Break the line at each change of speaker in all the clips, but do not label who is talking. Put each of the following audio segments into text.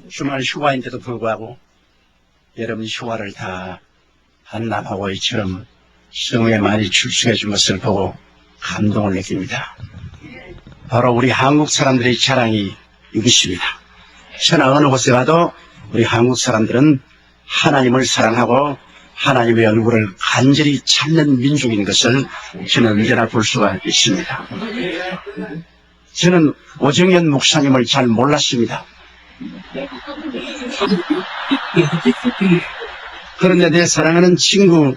주말 휴가인데도 불구하고 여러분 휴가를 다 한남하고이처럼 성에 많이 출석해 준 것을 보고 감동을 느낍니다. 바로 우리 한국 사람들의 자랑이 이것입니다. 천하 어느 곳에 가도 우리 한국 사람들은 하나님을 사랑하고 하나님의 얼굴을 간절히 찾는 민족인 것을 저는 언제나 볼 수가 있습니다. 저는 오정현 목사님을 잘 몰랐습니다. 그런데 내 사랑하는 친구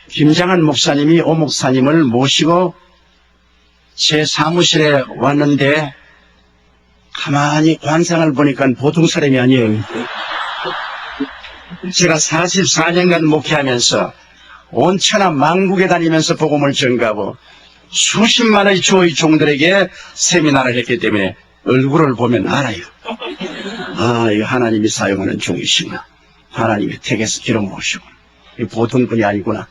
김장한 목사님이 오 목사님을 모시고 제 사무실에 왔는데 가만히 관상을 보니까 보통 사람이 아니에요. 제가 44년간 목회하면서 온 천하 만국에 다니면서 복음을 전가하고 수십만의 주의 종들에게 세미나를 했기 때문에 얼굴을 보면 알아요. 아, 이거 하나님이 사용하는 종이시구나. 하나님이 택해서 기름 부으시구나. 보통 분이 아니구나.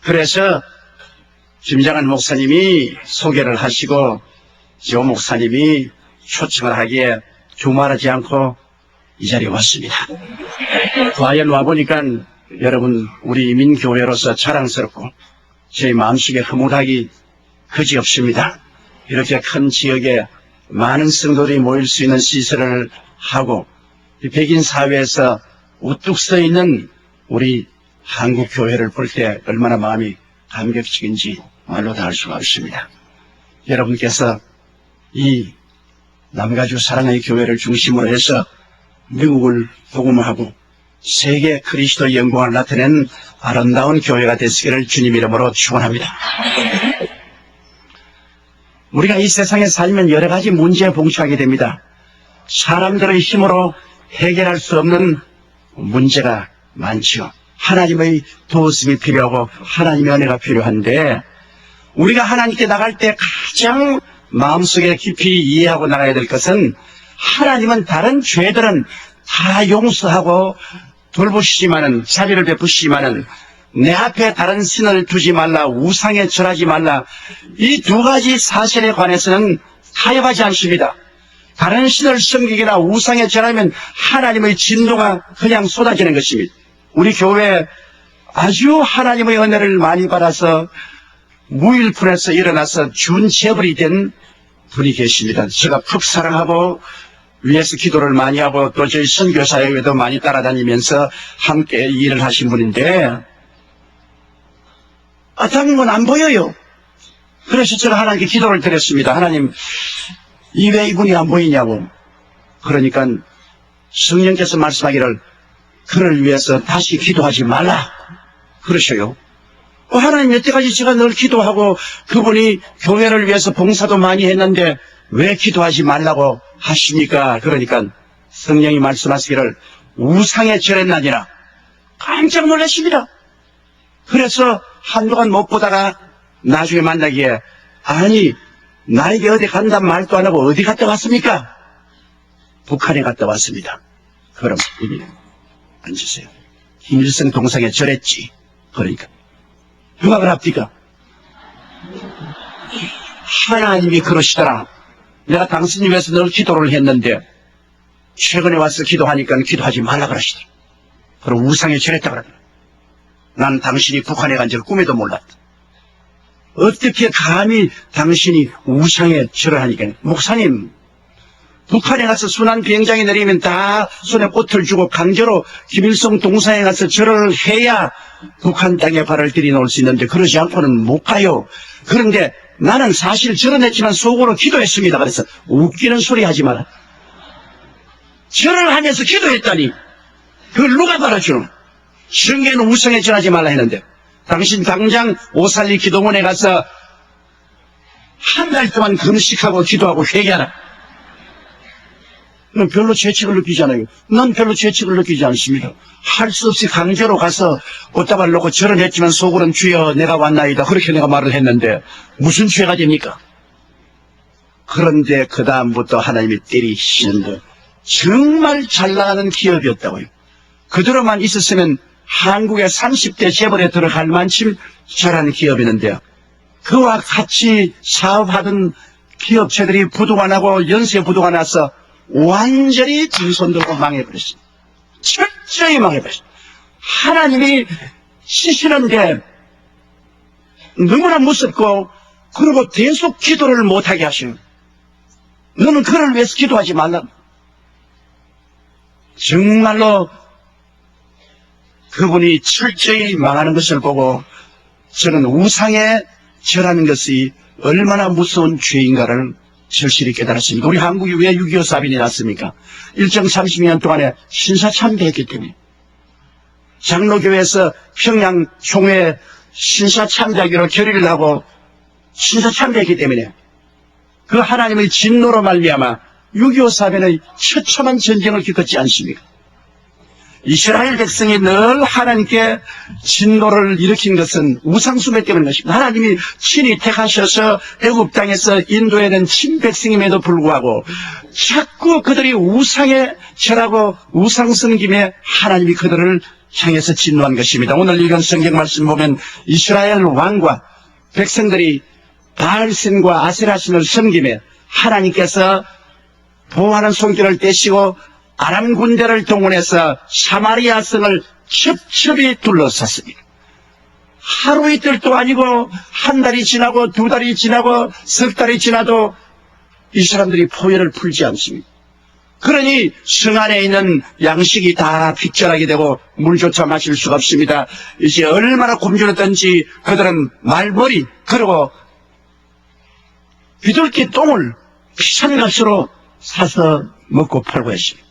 그래서 김장한 목사님이 소개를 하시고 조 목사님이 초청을 하기에 두말하지 않고 이 자리에 왔습니다. 과연 와보니까 여러분 우리 이민교회로서 자랑스럽고 저희 마음속에 흐뭇하기 그지없습니다. 이렇게 큰 지역에 많은 성도들이 모일 수 있는 시설을 하고 백인 사회에서 우뚝 서 있는 우리 한국 교회를 볼 때 얼마나 마음이 감격적인지 말로 다 할 수가 없습니다. 여러분께서 이 남가주 사랑의 교회를 중심으로 해서 미국을 복음하고 세계 그리스도의 영광을 나타낸 아름다운 교회가 되시기를 주님 이름으로 축원합니다. 우리가 이 세상에 살면 여러 가지 문제에 봉착하게 됩니다. 사람들의 힘으로 해결할 수 없는 문제가 많죠. 하나님의 도우심이 필요하고 하나님의 은혜가 필요한데 우리가 하나님께 나갈 때 가장 마음속에 깊이 이해하고 나가야 될 것은 하나님은 다른 죄들은 다 용서하고 돌보시지만은 자비를 베푸시지만은 내 앞에 다른 신을 두지 말라, 우상에 절하지 말라, 이 두 가지 사실에 관해서는 타협하지 않습니다. 다른 신을 섬기거나 우상에 절하면 하나님의 진노가 그냥 쏟아지는 것입니다. 우리 교회에 아주 하나님의 은혜를 많이 받아서 무일푼에서 일어나서 준재벌이 된 분이 계십니다. 제가 푹 사랑하고 위에서 기도를 많이 하고 또 저희 선교사역에도 많이 따라다니면서 함께 일을 하신 분인데 다른 건 안 보여요. 그래서 제가 하나님께 기도를 드렸습니다. 하나님, 이 왜 이분이 안 보이냐고. 그러니까 성령께서 말씀하기를 그를 위해서 다시 기도하지 말라 그러셔요. 하나님, 여태까지 제가 늘 기도하고 그분이 교회를 위해서 봉사도 많이 했는데 왜 기도하지 말라고 하십니까? 그러니까 성령이 말씀하시기를 우상에 절했나니라. 깜짝 놀랐습니다. 그래서 한동안 못 보다가 나중에 만나기에 아니 나에게 어디 간단 말도 안 하고 어디 갔다 왔습니까? 북한에 갔다 왔습니다. 그럼 여기 앉으세요. 김일성 동상에 절했지. 그러니까 누가 그럽니까? 하나님이 그러시더라. 내가 당신을 위해서 늘 기도를 했는데 최근에 와서 기도하니까 기도하지 말라 그러시더라. 그럼 우상에 절했다 그러더라. 난 당신이 북한에 간 줄 꿈에도 몰랐다. 어떻게 감히 당신이 우상에 절을 하니까. 목사님, 북한에 가서 순환 비행장에 내리면 다 손에 꽃을 주고 강제로 김일성 동상에 가서 절을 해야 북한 땅에 발을 들이놓을 수 있는데 그러지 않고는 못 가요. 그런데 나는 사실 절은 했지만 속으로 기도했습니다. 그래서 웃기는 소리 하지 마라. 절을 하면서 기도했다니 그걸 누가 받아주노? 성경에는 우상에 절하지 말라 했는데 당신 당장 오살리 기도원에 가서 한 달 동안 금식하고 기도하고 회개하라. 넌 별로 죄책을 느끼지 않아요. 난 별로 죄책을 느끼지 않습니다. 할 수 없이 강제로 가서 꽃다발 놓고 절은 했지만 속으로는 주여 내가 왔나이다 그렇게 내가 말을 했는데 무슨 죄가 됩니까? 그런데 그 다음부터 하나님이 때리시는데 정말 잘 나가는 기업이었다고요. 그대로만 있었으면 한국의 30대 재벌에 들어갈 만큼 잘하는 기업이었는데요. 그와 같이 사업하던 기업체들이 부도가 나고 연쇄 부도가 나서 완전히 빈손 들고 망해버렸습니다. 철저히 망해버렸습니다. 하나님이 시시는데 너무나 무섭고 그리고 계속 기도를 못하게 하시는, 너는 그를 위해서 기도하지 말라. 정말로 그분이 철저히 망하는 것을 보고 저는 우상에 절하는 것이 얼마나 무서운 죄인가를 절실히 깨달았습니다. 우리 한국이 왜 6.25 사변이 났습니까? 일정 30년 동안에 신사참배했기 때문에. 장로교회에서 평양 총회 신사참배하기로 결의를 하고 신사참배했기 때문에 그 하나님의 진노로 말미암아 6.25 사변의 처참한 전쟁을 겪었지 않습니까? 이스라엘 백성이 늘 하나님께 진노를 일으킨 것은 우상숭배 때문인 것입니다. 하나님이 친히 택하셔서 애굽 땅에서 인도해낸 친백성임에도 불구하고 자꾸 그들이 우상에 절하고 우상 섬김에 하나님이 그들을 향해서 진노한 것입니다. 오늘 읽은 성경 말씀 보면 이스라엘 왕과 백성들이 바알신과 아세라신을 섬김에 하나님께서 보호하는 손길을 떼시고 아람 군대를 동원해서 사마리아 성을 첩첩이 둘러쌌습니다. 하루 이틀도 아니고 한 달이 지나고 두 달이 지나고 석 달이 지나도 이 사람들이 포효를 풀지 않습니다. 그러니 성 안에 있는 양식이 다 핍절하게 되고 물조차 마실 수가 없습니다. 이제 얼마나 굶주렸던지 그들은 말머리 그리고 비둘기 똥을 비싼 값으로 사서 먹고 팔고 했습니다.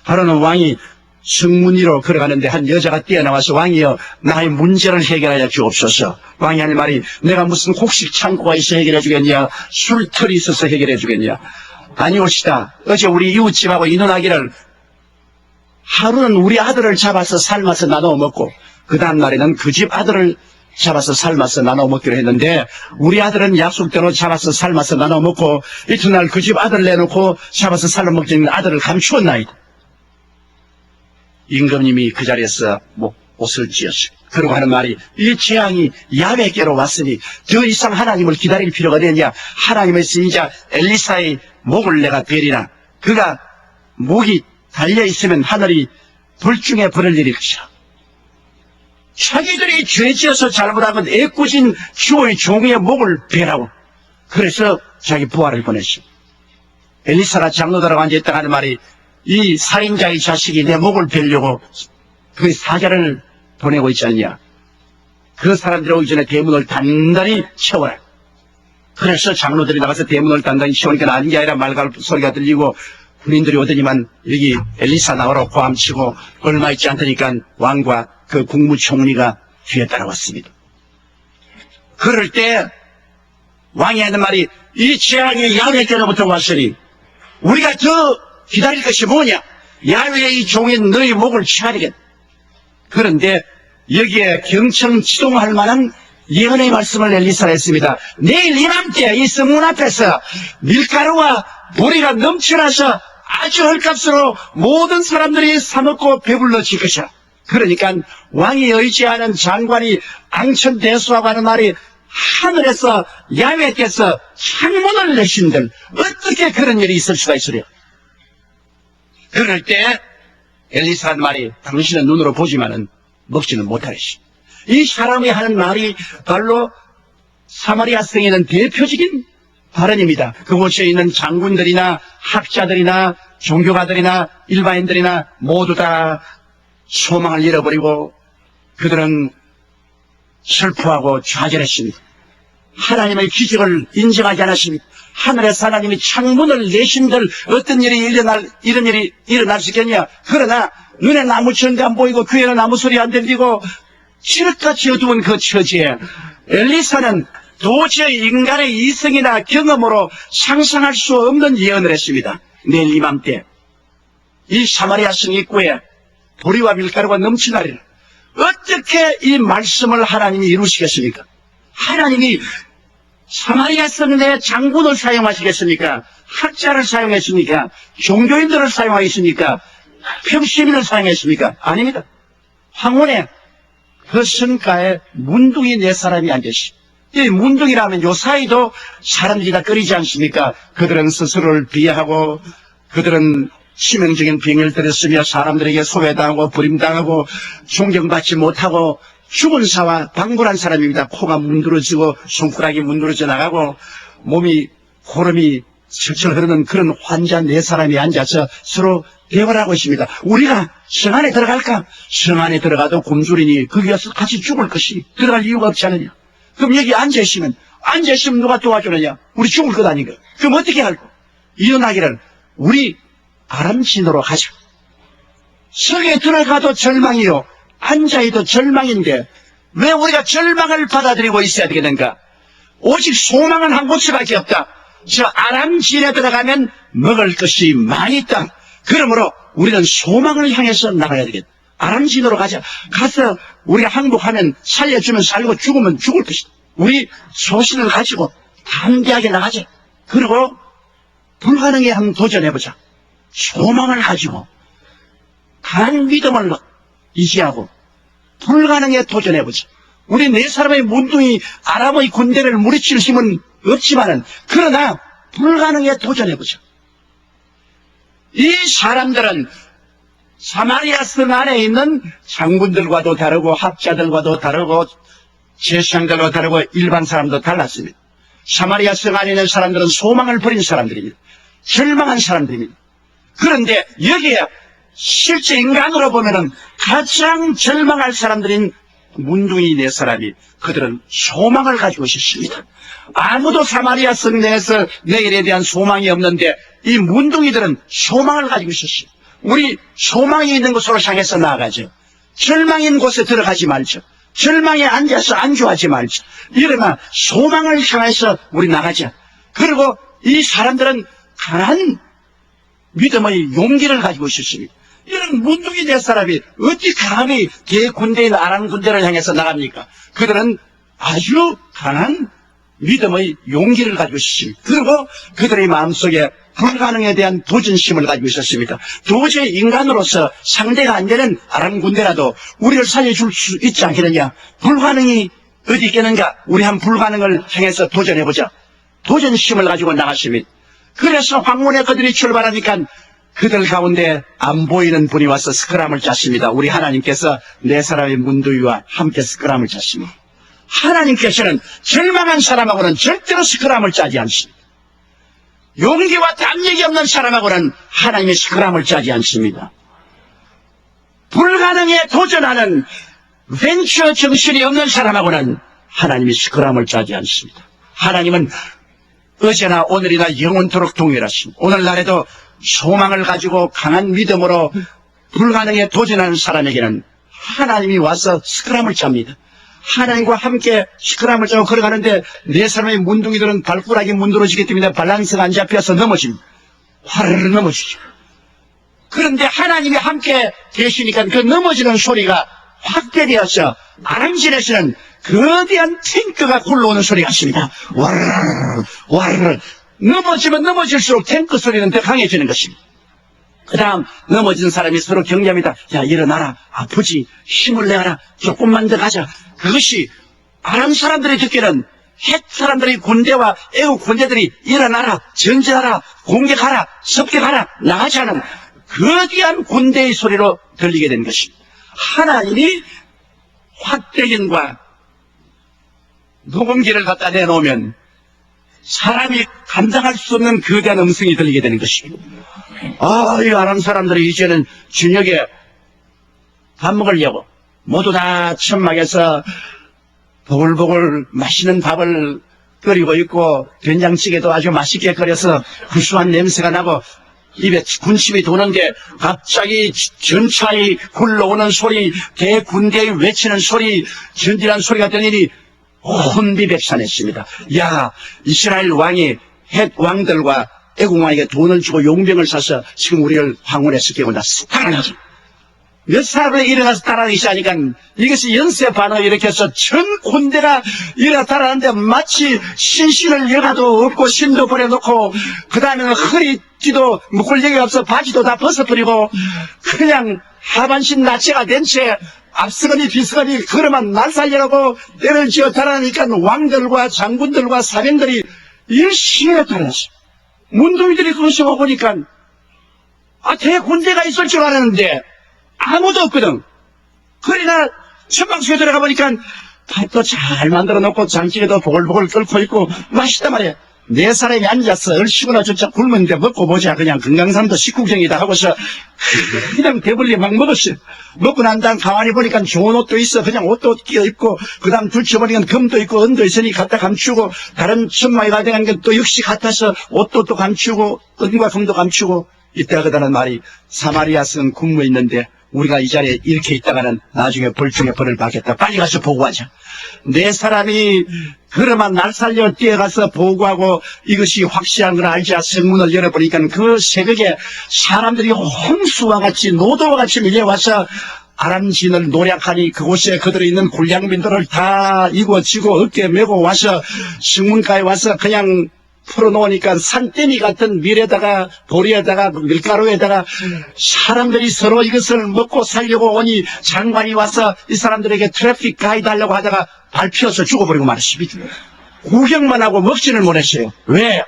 하루는 왕이 성문 위로 걸어가는데 한 여자가 뛰어나와서 왕이여 나의 문제를 해결하여 주옵소서. 왕이 하는 말이 내가 무슨 곡식 창고가 있어 해결해 주겠냐, 술털이 있어서 해결해 주겠냐. 아니옵시다. 어제 우리 이웃집하고 인혼하기를 하루는 우리 아들을 잡아서 삶아서 나눠 먹고 그 다음 날에는 그 집 아들을 잡아서 삶아서 나눠 먹기로 했는데 우리 아들은 약속대로 잡아서 삶아서 나눠 먹고 이튿날 그 집 아들 내놓고 잡아서 삶아 먹는 아들을 감추었나이다. 임금님이 그 자리에서 옷을 찢었어요. 그러고 하는 말이 이 재앙이 야훼께로 왔으니 더 이상 하나님을 기다릴 필요가 되느냐. 하나님의 선지자 엘리사의 목을 내가 베리라. 그가 목이 달려있으면 하늘이 불중에 불을 내릴 것이라. 자기들이 죄지어서 잘못하면 애꿎은 주의 종의 목을 베라고. 그래서 자기 부하를 보냈어. 엘리사가 장로들하고 앉아있다가 하는 말이 이 살인자의 자식이 내 목을 베려고 그 사자를 보내고 있지 않냐. 그 사람들이 오기 전에 대문을 단단히 채워라. 그래서 장로들이 나가서 대문을 단단히 채우니까 아닌 게 아니라 말갈 소리가 들리고 군인들이 오더니만 여기 엘리사 나오라고 고함치고 얼마 있지 않다니까 왕과 그 국무총리가 뒤에 따라왔습니다. 그럴 때 왕이 하는 말이 이 재앙이 야훼께로부터 왔으니 우리가 더 기다릴 것이 뭐냐. 야훼의 이 종인 너희 목을 쳐야 되겠다. 그런데 여기에 경청지동할 만한 예언의 말씀을 엘리사가 했습니다. 내일 이맘때 이 성문 앞에서 밀가루와 보리가 넘쳐나서 아주 헐값으로 모든 사람들이 사먹고 배불러질 것이야. 그러니까 왕이 의지하는 장관이 앙천대수하고 하는 말이 하늘에서 야훼께서 창문을 내신들 어떻게 그런 일이 있을 수가 있으려. 그럴 때 엘리사 하는 말이 당신은 눈으로 보지만은 먹지는 못하리시. 이 사람이 하는 말이 바로 사마리아 성에 있는 대표적인 발언입니다. 그곳에 있는 장군들이나 학자들이나 종교가들이나 일반인들이나 모두 다 소망을 잃어버리고 그들은 슬퍼하고 좌절했습니다. 하나님의 기적을 인정하지 않았습니다. 하늘에서 하나님이 창문을 내신들 어떤 일이 이런 일이 일어날 수 있겠냐. 그러나 눈에 나무 천가 안 보이고 귀에는 아무 소리 안 들리고 칠흑같이 어두운 그 처지에 엘리사는 도저히 인간의 이성이나 경험으로 상상할 수 없는 예언을 했습니다. 내일 이맘때 이 사마리아 성 입구에 보리와 밀가루가 넘치나리라. 어떻게 이 말씀을 하나님이 이루시겠습니까? 하나님이 사마리아 성내 장군을 사용하시겠습니까? 학자를 사용했습니까? 종교인들을 사용하겠습니까? 평시민을 사용했습니까? 아닙니다. 황혼에 그 성가에 문둥이 네 사람이 앉으시 이 문둥이라면 요 사이도 사람들이 다 끓이지 않습니까? 그들은 스스로를 비하하고 그들은 치명적인 병을 쓰며 사람들에게 소외당하고 버림당하고 존경받지 못하고 죽은 사와 방불한 사람입니다. 코가 문드러지고 손가락이 문드러져 나가고 몸이 고름이 철철 흐르는 그런 환자 네 사람이 앉아서 서로 대화를 하고 있습니다. 우리가 성 안에 들어갈까? 성 안에 들어가도 굶주리니 거기서 같이 죽을 것이 들어갈 이유가 없지 않느냐? 그럼 여기 앉아있으면 누가 도와주느냐? 우리 죽을 것 아닌가? 그럼 어떻게 알고? 일어나기를 우리 아람진으로 가자. 성에 들어가도 절망이요, 앉아있도 절망인데 왜 우리가 절망을 받아들이고 있어야 되겠는가? 오직 소망은 한 곳밖에 없다. 저 아람진에 들어가면 먹을 것이 많이 있다. 그러므로 우리는 소망을 향해서 나가야 되겠다. 아람진으로 가자. 가서 우리가 항복하면 살려주면 살고 죽으면 죽을 것이다. 우리 소신을 가지고 담대하게 나가자. 그리고 불가능에 한번 도전해보자. 소망을 가지고 강한 믿음을 유지하고 불가능에 도전해보자. 우리 네 사람의 문둥이 아람의 군대를 무리칠 힘은 없지만은 그러나 불가능에 도전해보자. 이 사람들은 사마리아 성 안에 있는 장군들과도 다르고 학자들과도 다르고 제사장들과 다르고 일반 사람도 달랐습니다. 사마리아 성 안에 있는 사람들은 소망을 버린 사람들입니다. 절망한 사람들입니다. 그런데 여기에 실제 인간으로 보면은 가장 절망할 사람들인 문둥이 네 사람이 그들은 소망을 가지고 있었습니다. 아무도 사마리아 성 내에서 내일에 대한 소망이 없는데 이 문둥이들은 소망을 가지고 있었어요. 우리 소망이 있는 곳으로 향해서 나아가죠. 절망인 곳에 들어가지 말죠. 절망에 앉아서 안주하지 말죠. 일어나 소망을 향해서 우리 나가자. 그리고 이 사람들은 강한 믿음의 용기를 가지고 있었습니다. 이런 문둥이 네 사람이 어찌 감히 대군대인 아람 군대를 향해서 나갑니까? 그들은 아주 강한 믿음의 용기를 가지고 있었습니다. 그리고 그들의 마음속에 불가능에 대한 도전심을 가지고 있었습니다. 도저히 인간으로서 상대가 안 되는 아람 군대라도 우리를 살려줄 수 있지 않겠느냐? 불가능이 어디 있겠는가? 우리 한 불가능을 향해서 도전해보자. 도전심을 가지고 나갔습니다. 그래서 황문에 그들이 출발하니까 그들 가운데 안 보이는 분이 와서 스크람을 짰습니다. 우리 하나님께서 네 사람의 문두위와 함께 스크람을 짰습니다. 하나님께서는 절망한 사람하고는 절대로 스크람을 짜지 않습니다. 용기와 담력이 없는 사람하고는 하나님의 스크람을 짜지 않습니다. 불가능에 도전하는 벤처 정신이 없는 사람하고는 하나님이 스크람을 짜지 않습니다. 하나님은 어제나 오늘이나 영원토록 동일하십니다. 오늘날에도 소망을 가지고 강한 믿음으로 불가능에 도전하는 사람에게는 하나님이 와서 스크람을 짭니다. 하나님과 함께 스크람을 짜고 걸어가는데 네 사람의 문둥이들은 발가락이 문드러지기 때문에 밸런스가 안 잡혀서 넘어집니다. 화르르 넘어지죠. 그런데 하나님이 함께 계시니까 그 넘어지는 소리가 확대되어서 아람진에서는 거대한 탱크가 굴러오는 소리가 있습니다. 와르르 와르르. 넘어지면 넘어질수록 탱크 소리는 더 강해지는 것입니다. 그 다음 넘어진 사람이 서로 격려합니다. 야, 일어나라. 아프지. 힘을 내라. 조금만 더 가자. 그것이 아람 사람들이 듣기는 헷 사람들의 군대와 애국 군대들이 일어나라. 전진하라. 공격하라. 습격하라. 나가지 않은 거대한 군대의 소리로 들리게 된 것입니다. 하나님이 확대견과 녹음기를 갖다 내놓으면 사람이 감당할 수 없는 거대한 음성이 들리게 되는 것입니다. 이 아람 사람들이 이제는 저녁에 밥 먹으려고 모두 다 천막에서 보글보글 맛있는 밥을 끓이고 있고 된장찌개도 아주 맛있게 끓여서 구수한 냄새가 나고 입에 군침이 도는데 갑자기 전차에 굴러오는 소리, 대군대에 외치는 소리, 전진한 소리가 들리니 혼비백산했습니다. 야, 이스라엘 왕이 헷 왕들과 애국 왕에게 돈을 주고 용병을 사서 지금 우리를 황혼에서 깨운다. 따라가죠. 몇 사람이 일어나서 따라가기 시작하니까 이것이 연쇄 반응을 일으켜서 전 군대가 일어나 따라가는데 마치 신신을 여가도 없고 신도 버려놓고 그 다음에는 허리띠도 묶을 여기가 없어 바지도 다 벗어버리고 그냥 하반신 나체가 된 채 앞서거니 뒤서거니 걸어만 날 살리라고 때를 지어 달아나니까 왕들과 장군들과 사병들이 열심히 달아났어요. 문둥이들이 그것을 보니까 대군대가 있을 줄 알았는데 아무도 없거든. 그러나 천막속에 들어가 보니까 밥도 잘 만들어 놓고 장찌개도 보글보글 끓고 있고 맛있단 말이야. 네 사람이 앉아서 얼씨구나 저짝 굶었는데 먹고 보자. 그냥 건강상도 식구경이다 하고서 그냥 배불리 막 먹었어요. 먹고 난 다음 가만히 보니까 좋은 옷도 있어. 그냥 옷도 끼어 입고 그 다음 둘쳐보니까 금도 있고 은도 있으니 갖다 감추고 다른 천막에 가져간 게 또 역시 같아서 옷도 또 감추고 은과 금도 감추고 이때가 그다는 말이 사마리아 성 군무에 있는데 우리가 이 자리에 이렇게 있다가는 나중에 벌중에 벌을 받겠다. 빨리 가서 보고하자. 네 사람이 그러만 날 살려 뛰어가서 보고하고 이것이 확실한 걸 알자 성문을 열어보니까 그 새벽에 사람들이 홍수와 같이 노도와 같이 밀려와서 아람진을 노략하니 그곳에 그들이 있는 굴량민들을 다 이고지고 어깨에 메고 와서 성문가에 와서 그냥 풀어놓으니까 산더미 같은 밀에다가 보리에다가 밀가루에다가 사람들이 서로 이것을 먹고 살려고 오니 장관이 와서 이 사람들에게 트래픽 가이드 하려고 하다가 밟혀서 죽어버리고 말았습니다. 구경만 하고 먹지를 못했어요. 왜?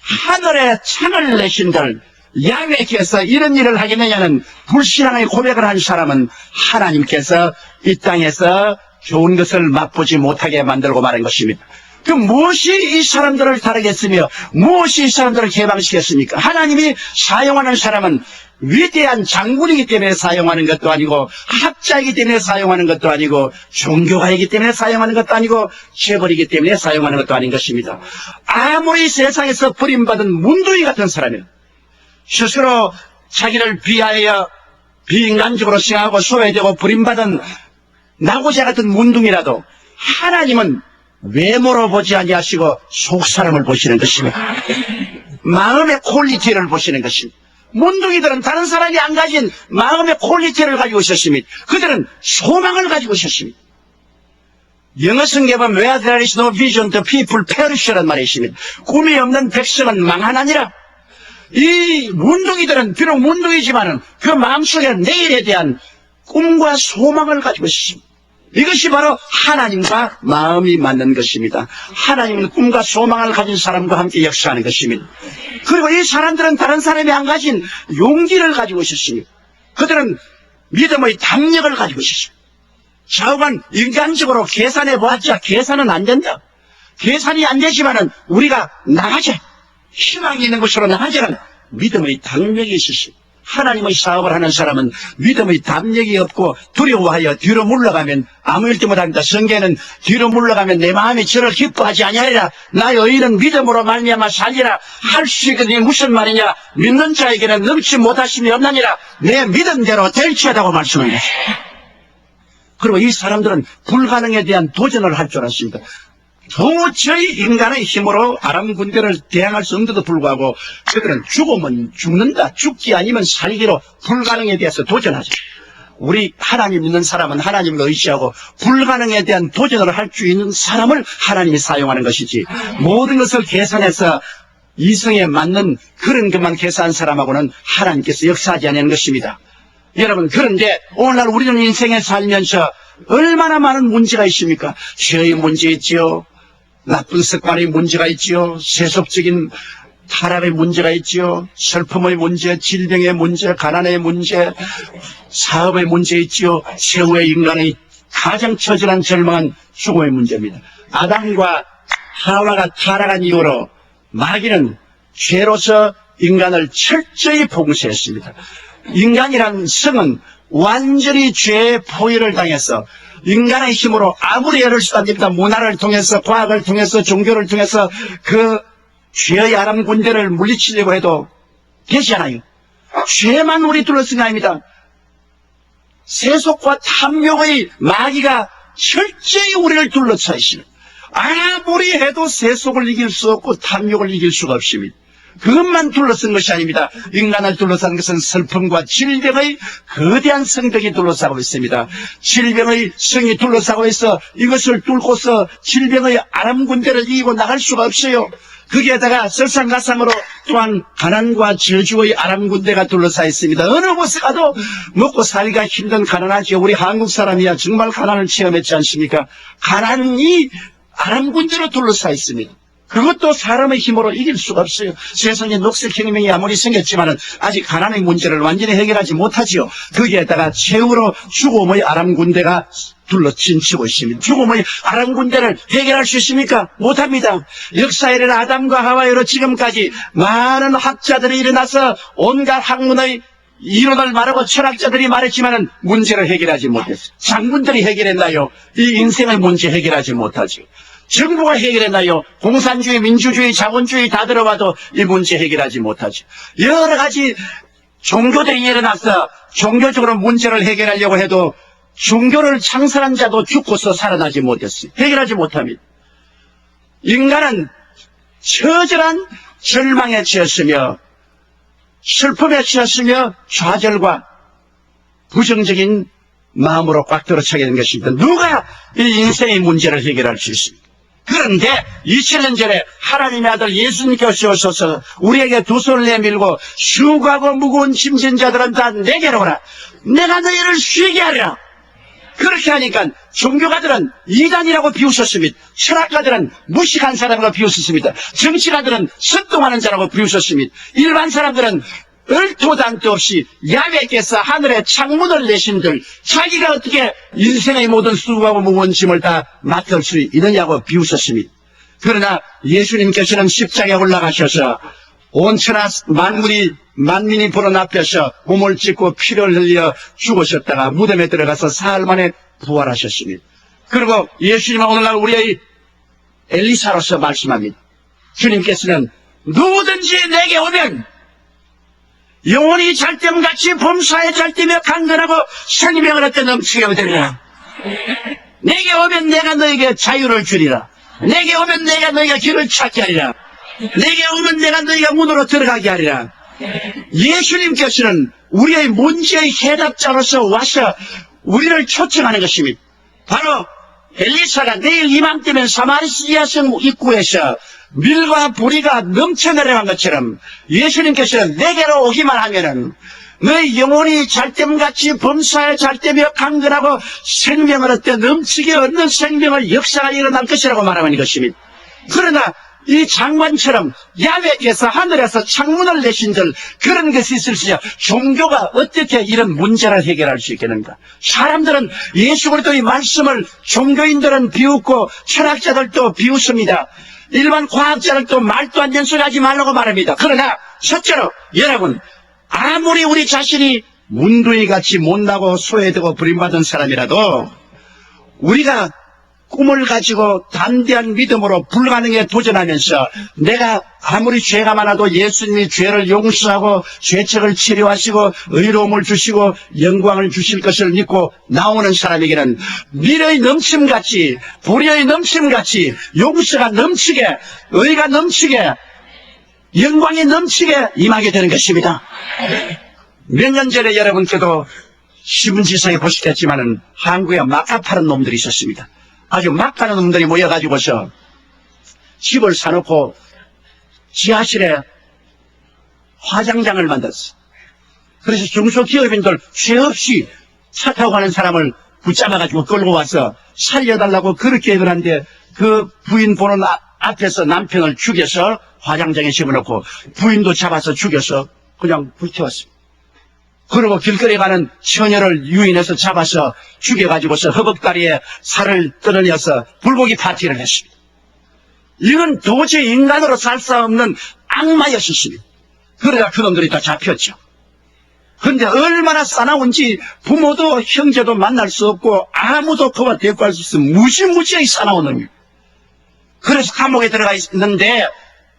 하늘에 창을 내신들 야훼께서 이런 일을 하겠느냐는 불신앙의 고백을 한 사람은 하나님께서 이 땅에서 좋은 것을 맛보지 못하게 만들고 말한 것입니다. 그 무엇이 이 사람들을 다르겠으며 무엇이 이 사람들을 개방시켰습니까? 하나님이 사용하는 사람은 위대한 장군이기 때문에 사용하는 것도 아니고 학자이기 때문에 사용하는 것도 아니고 종교가이기 때문에 사용하는 것도 아니고 재벌이기 때문에 사용하는 것도 아닌 것입니다. 아무리 세상에서 버림받은 문둥이 같은 사람이에요. 스스로 자기를 비하여 비인간적으로 생각하고 소외되고 버림받은 나고자 같은 문둥이라도 하나님은 외모로 보지 아니하시고 속사람을 보시는 것입니다. 마음의 퀄리티를 보시는 것입니다. 문둥이들은 다른 사람이 안 가진 마음의 퀄리티를 가지고 있었습니다. 그들은 소망을 가지고 있었습니다. 영어 성경에 보면 Where there is no vision, the people perish라는 말이 있습니다. 꿈이 없는 백성은 망하나니라. 이 문둥이들은 비록 문둥이지만은 그 마음속에 내일에 대한 꿈과 소망을 가지고 있습니다. 이것이 바로 하나님과 마음이 맞는 것입니다. 하나님은 꿈과 소망을 가진 사람과 함께 역사하는 것입니다. 그리고 이 사람들은 다른 사람이 안 가진 용기를 가지고 있었습니다. 그들은 믿음의 담력을 가지고 있었습니다. 좌우간 인간적으로 계산해 보았자 계산은 안 된다. 계산이 안 되지만은 우리가 나가자. 희망이 있는 곳으로 나가자는 믿음의 담력이 있었습니다. 하나님의 사업을 하는 사람은 믿음의 담력이 없고 두려워하여 뒤로 물러가면 아무 일도 못합니다. 성경에는 뒤로 물러가면 내 마음이 저를 기뻐하지 아니하리라. 나의 의인은 믿음으로 말미암아 살리라. 할 수 있거든요. 무슨 말이냐? 믿는 자에게는 넘치 못하심이 없나니라. 내 믿음대로 될지어다고 말씀합니다. 그리고 이 사람들은 불가능에 대한 도전을 할 줄 알았습니다. 도저히 인간의 힘으로 아람 군대를 대항할 수 없는데도 불구하고 그들은 죽으면 죽는다, 죽기 아니면 살기로 불가능에 대해서 도전하죠. 우리 하나님 믿는 사람은 하나님을 의지하고 불가능에 대한 도전을 할 수 있는 사람을 하나님이 사용하는 것이지 모든 것을 계산해서 이성에 맞는 그런 것만 계산한 사람하고는 하나님께서 역사하지 않는 것입니다. 여러분, 그런데 오늘날 우리는 인생에 살면서 얼마나 많은 문제가 있습니까? 죄의 문제 있지요. 나쁜 습관의 문제가 있지요. 세속적인 타락의 문제가 있지요. 슬픔의 문제, 질병의 문제, 가난의 문제, 사업의 문제 있지요. 최후의 인간의 가장 처절한 절망은 죽음의 문제입니다. 아담과 하와가 타락한 이후로 마귀는 죄로서 인간을 철저히 봉쇄했습니다. 인간이란 성은 완전히 죄의 포위를 당해서 인간의 힘으로 아무리 애를 써도 안 됩니다. 문화를 통해서, 과학을 통해서, 종교를 통해서 그 죄의 아람 군대를 물리치려고 해도 되지 않아요. 죄만 우리 둘러쓴 게 아닙니다. 세속과 탐욕의 마귀가 철저히 우리를 둘러싸 있습니다. 아무리 해도 세속을 이길 수 없고 탐욕을 이길 수가 없습니다. 그것만 둘러쓴 것이 아닙니다. 인간을 둘러싼 것은 슬픔과 질병의 거대한 성벽이 둘러싸고 있습니다. 질병의 성이 둘러싸고 있어 이것을 뚫고서 질병의 아람 군대를 이기고 나갈 수가 없어요. 거기에다가 설상가상으로 또한 가난과 저주의 아람 군대가 둘러싸여 있습니다. 어느 곳에 가도 먹고 살기가 힘든 가난하죠. 우리 한국 사람이야 정말 가난을 체험했지 않습니까? 가난이 아람 군대로 둘러싸여 있습니다. 그것도 사람의 힘으로 이길 수가 없어요. 세상에 녹색혁명이 아무리 생겼지만은 아직 가난의 문제를 완전히 해결하지 못하지요. 거기에다가 최후로 죽음의 아람 군대가 둘러친치고 있습니다. 죽음의 아람 군대를 해결할 수 있습니까? 못합니다. 역사에 일어난 아담과 하와이로 지금까지 많은 학자들이 일어나서 온갖 학문의 이론을 말하고 철학자들이 말했지만은 문제를 해결하지 못했어요. 장군들이 해결했나요? 이 인생의 문제 해결하지 못하죠. 정부가 해결했나요? 공산주의, 민주주의, 자본주의 다 들어봐도 이 문제 해결하지 못하죠. 여러 가지 종교들이 일어나서 종교적으로 문제를 해결하려고 해도 종교를 창설한 자도 죽고서 살아나지 못했어요. 해결하지 못합니다. 인간은 처절한 절망에 처했으며 슬픔에 처했으며 좌절과 부정적인 마음으로 꽉 들어차게 된 것입니다. 누가 이 인생의 문제를 해결할 수 있습니까? 그런데 2000년 전에 하나님의 아들 예수님께서 오셔서 우리에게 두 손을 내밀고 수고하고 무거운 짐진 자들은 다 내게로 오라. 내가 너희를 쉬게 하리라. 그렇게 하니까 종교가들은 이단이라고 비웃었습니다. 철학가들은 무식한 사람이라고 비웃었습니다. 정치가들은 선동하는 자라고 비웃었습니다. 일반 사람들은 얼토당토 없이 야훼께서 하늘에 창문을 내신들 자기가 어떻게 인생의 모든 수고하고 무거운 짐을 다 맡을 수 있느냐고 비웃었습니다. 그러나 예수님께서는 십자가에 올라가셔서 온천하 만민이 보는 앞에서 몸을 찢고 피를 흘려 죽으셨다가 무덤에 들어가서 사흘 만에 부활하셨습니다. 그리고 예수님은 오늘날 우리의 엘리사로서 말씀합니다. 주님께서는 누구든지 내게 오면 영혼이 잘됨같이 범사에 잘되며 강건하고 생명을 얻게 넘치게 되리라. 내게 오면 내가 너에게 자유를 주리라. 내게 오면 내가 너에게 길을 찾게 하리라. 내게 오면 내가 너희가 문으로 들어가게 하리라. 예수님께서는 우리의 문제의 해답자로서 와서 우리를 초청하는 것입니다. 바로 엘리사가 내일 이맘때면 사마리아성 입구에서 밀과 보리가 넘쳐 내려간 것처럼 예수님께서는 내게로 오기만 하면은 너희 영혼이 잘됨같이 범사에 잘되며 강건하고 생명을 얻되 넘치게 얻는 생명의 역사가 일어날 것이라고 말하는 것입니다. 그러나 이 장관처럼 야훼께서 하늘에서 창문을 내신들 그런 것이 있을지야 종교가 어떻게 이런 문제를 해결할 수 있겠는가? 사람들은 예수 그리스도의 말씀을 종교인들은 비웃고 철학자들도 비웃습니다. 일반 과학자들도 말도 안 되는 소리 하지 말라고 말합니다. 그러나 첫째로 여러분 아무리 우리 자신이 문둥이같이 못나고 소외되고 버림받은 사람이라도 우리가 꿈을 가지고 담대한 믿음으로 불가능에 도전하면서 내가 아무리 죄가 많아도 예수님이 죄를 용서하고 죄책을 치료하시고 의로움을 주시고 영광을 주실 것을 믿고 나오는 사람에게는 미래의 넘침같이 불의의 넘침같이 용서가 넘치게 의가 넘치게 영광이 넘치게 임하게 되는 것입니다. 몇 년 전에 여러분께도 신문지상에 보시겠지만은 한국에 막가 파는 놈들이 있었습니다. 아주 막 가는 놈들이 모여가지고서 집을 사놓고 지하실에 화장장을 만들었어. 그래서 중소기업인들 죄 없이 차 타고 가는 사람을 붙잡아가지고 끌고 와서 살려달라고 그렇게 그러는데 그 부인 보는 앞에서 남편을 죽여서 화장장에 집어넣고 부인도 잡아서 죽여서 그냥 불태웠습니다. 그리고 길거리에 가는 처녀를 유인해서 잡아서 죽여가지고서 허벅다리에 살을 떨어내서 불고기 파티를 했습니다. 이건 도저히 인간으로 살 수 없는 악마였습니다. 그러다 그놈들이 다 잡혔죠. 그런데 얼마나 싸나운지 부모도 형제도 만날 수 없고 아무도 그와 대꾸할 수 없으면 무지무지하게 싸나운 놈입니다. 그래서 감옥에 들어가 있는데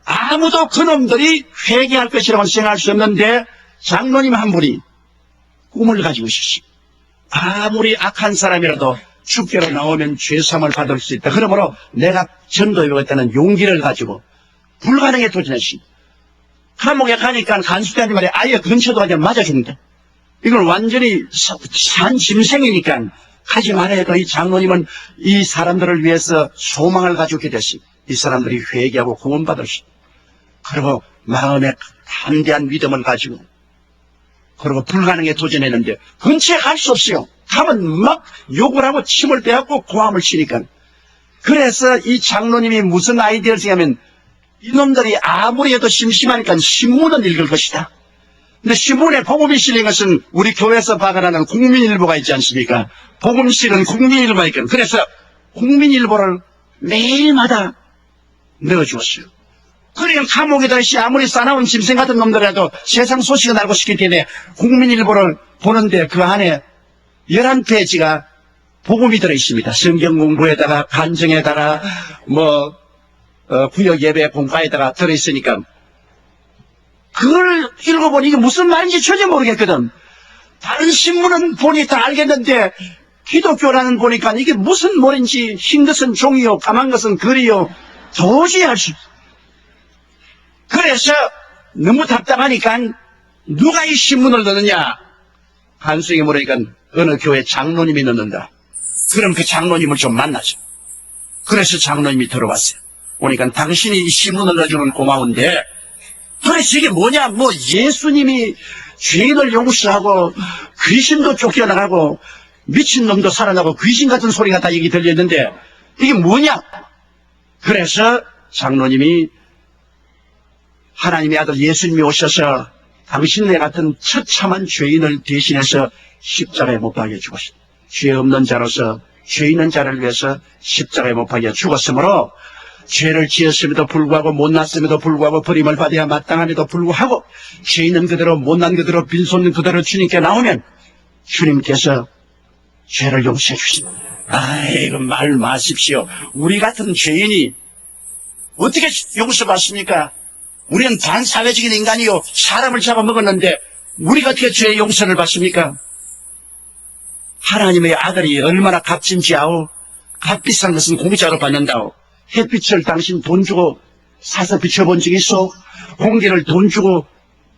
아무도 그놈들이 회개할 것이라고 생각할 수 없는데 장로님 한 분이 꿈을 가지고 있었습니다. 아무리 악한 사람이라도 축제로 나오면 죄사함을 받을 수 있다. 그러므로 내가 전도해보겠다는 용기를 가지고 불가능에 도전했습니다. 감옥에 가니까 간수대한테 말해 아예 근처도 가지 맞아 죽는다. 이걸 완전히 산 짐승이니까 가지 말아야 해도 이 장로님은 이 사람들을 위해서 소망을 가지고 됐습니다. 이 사람들이 회개하고 구원받을 수 있다. 그리고 마음에 담대한 믿음을 가지고 그리고 불가능에 도전했는데 근처에 갈 수 없어요. 가면 막 욕을 하고 침을 빼앗고 고함을 치니까. 그래서 이 장로님이 무슨 아이디어를 쓰냐면 이놈들이 아무리 해도 심심하니까 신문은 읽을 것이다. 근데 신문에 복음이 실린 것은 우리 교회에서 박아나는 국민일보가 있지 않습니까? 복음 실은 국민일보가 있거든. 그래서 국민일보를 매일마다 넣어주었어요. 그러니까 감옥에다 아무리 싸나운 짐승 같은 놈들이라도 세상 소식을 알고 싶기 때문에 국민일보를 보는데 그 안에 11페이지가 복음이 들어있습니다. 성경 공부에다가 간증에다가 구역 예배 공과에다가 들어있으니까 그걸 읽어보니 이게 무슨 말인지 전혀 모르겠거든. 다른 신문은 보니 다 알겠는데 기독교라는 보니까 이게 무슨 말인지 흰 것은 종이요 까만 것은 글이요 도저히 알 수 없어. 그래서 너무 답답하니까 누가 이 신문을 넣느냐? 한수에게 물으니까 어느 교회 장로님이 넣는다. 그럼 그 장로님을 좀 만나죠. 그래서 장로님이 들어왔어요. 오니까 당신이 이 신문을 넣어주면 고마운데 도대체 이게 뭐냐? 예수님이 죄인을 용서하고 귀신도 쫓겨나가고 미친놈도 살아나고 귀신 같은 소리가 다 여기 들렸는데 이게 뭐냐? 그래서 장로님이 하나님의 아들 예수님이 오셔서 당신네 같은 처참한 죄인을 대신해서 십자가에 못 박여 죽었습니다. 죄 없는 자로서 죄 있는 자를 위해서 십자가에 못 박여 죽었으므로 죄를 지었음에도 불구하고 못났음에도 불구하고 버림을 받아야 마땅함에도 불구하고 죄 있는 그대로 못난 그대로 빈손 그대로 주님께 나오면 주님께서 죄를 용서해 주십니다. 아이고 말 마십시오. 우리 같은 죄인이 어떻게 용서받습니까? 우리는 반사회적인 인간이요 사람을 잡아먹었는데 우리가 어떻게 죄의 용서를 받습니까? 하나님의 아들이 얼마나 값진지 아오. 값비싼 것은 공짜로 받는다오. 햇빛을 당신 돈 주고 사서 비춰본 적 있어? 공기를 돈 주고